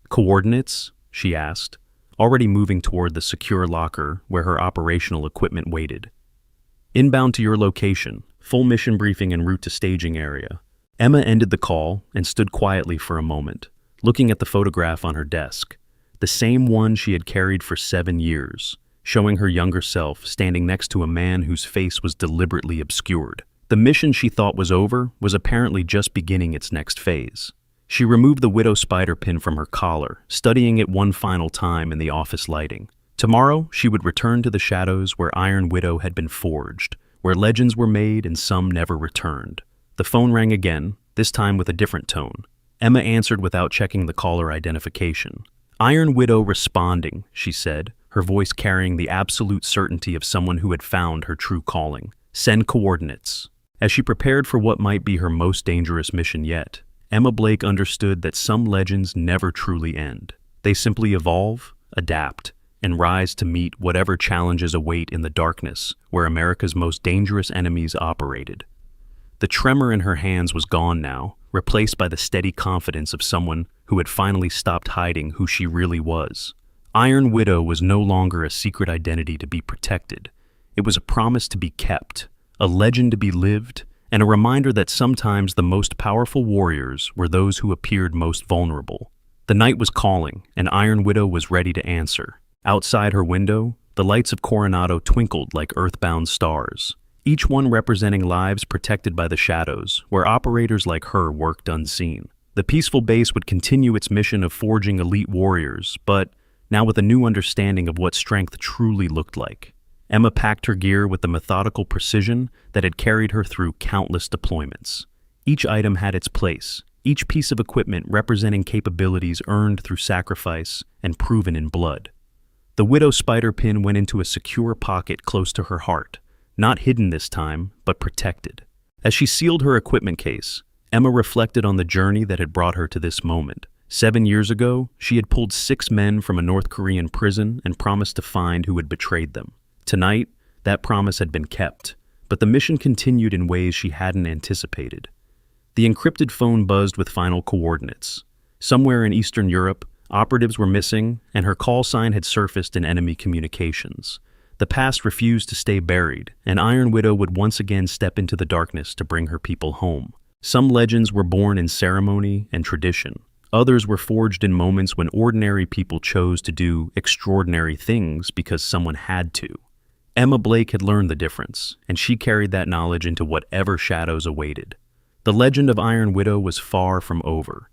Coordinates? She asked, already moving toward the secure locker where her operational equipment waited. Inbound to your location, full mission briefing en route to staging area. Emma ended the call and stood quietly for a moment, looking at the photograph on her desk. The same one she had carried for 7 years, showing her younger self standing next to a man whose face was deliberately obscured. The mission she thought was over was apparently just beginning its next phase. She removed the widow spider pin from her collar, studying it one final time in the office lighting. Tomorrow, she would return to the shadows where Iron Widow had been forged, where legends were made and some never returned. The phone rang again, this time with a different tone. Emma answered without checking the caller identification. Iron Widow responding, she said, her voice carrying the absolute certainty of someone who had found her true calling. Send coordinates. As she prepared for what might be her most dangerous mission yet, Emma Blake understood that some legends never truly end. They simply evolve, adapt, and rise to meet whatever challenges await in the darkness where America's most dangerous enemies operated. The tremor in her hands was gone now, replaced by the steady confidence of someone who had finally stopped hiding who she really was. Iron Widow was no longer a secret identity to be protected. It was a promise to be kept, a legend to be lived, and a reminder that sometimes the most powerful warriors were those who appeared most vulnerable. The night was calling, and Iron Widow was ready to answer. Outside her window, the lights of Coronado twinkled like earthbound stars, each one representing lives protected by the shadows, where operators like her worked unseen. The peaceful base would continue its mission of forging elite warriors, but now with a new understanding of what strength truly looked like. Emma packed her gear with the methodical precision that had carried her through countless deployments. Each item had its place, each piece of equipment representing capabilities earned through sacrifice and proven in blood. The Widow spider pin went into a secure pocket close to her heart, not hidden this time, but protected. As she sealed her equipment case, Emma reflected on the journey that had brought her to this moment. 7 years ago, she had pulled 6 men from a North Korean prison and promised to find who had betrayed them. Tonight, that promise had been kept, but the mission continued in ways she hadn't anticipated. The encrypted phone buzzed with final coordinates. Somewhere in Eastern Europe, operatives were missing, and her call sign had surfaced in enemy communications. The past refused to stay buried, and Iron Widow would once again step into the darkness to bring her people home. Some legends were born in ceremony and tradition. Others were forged in moments when ordinary people chose to do extraordinary things because someone had to. Emma Blake had learned the difference, and she carried that knowledge into whatever shadows awaited. The legend of Iron Widow was far from over.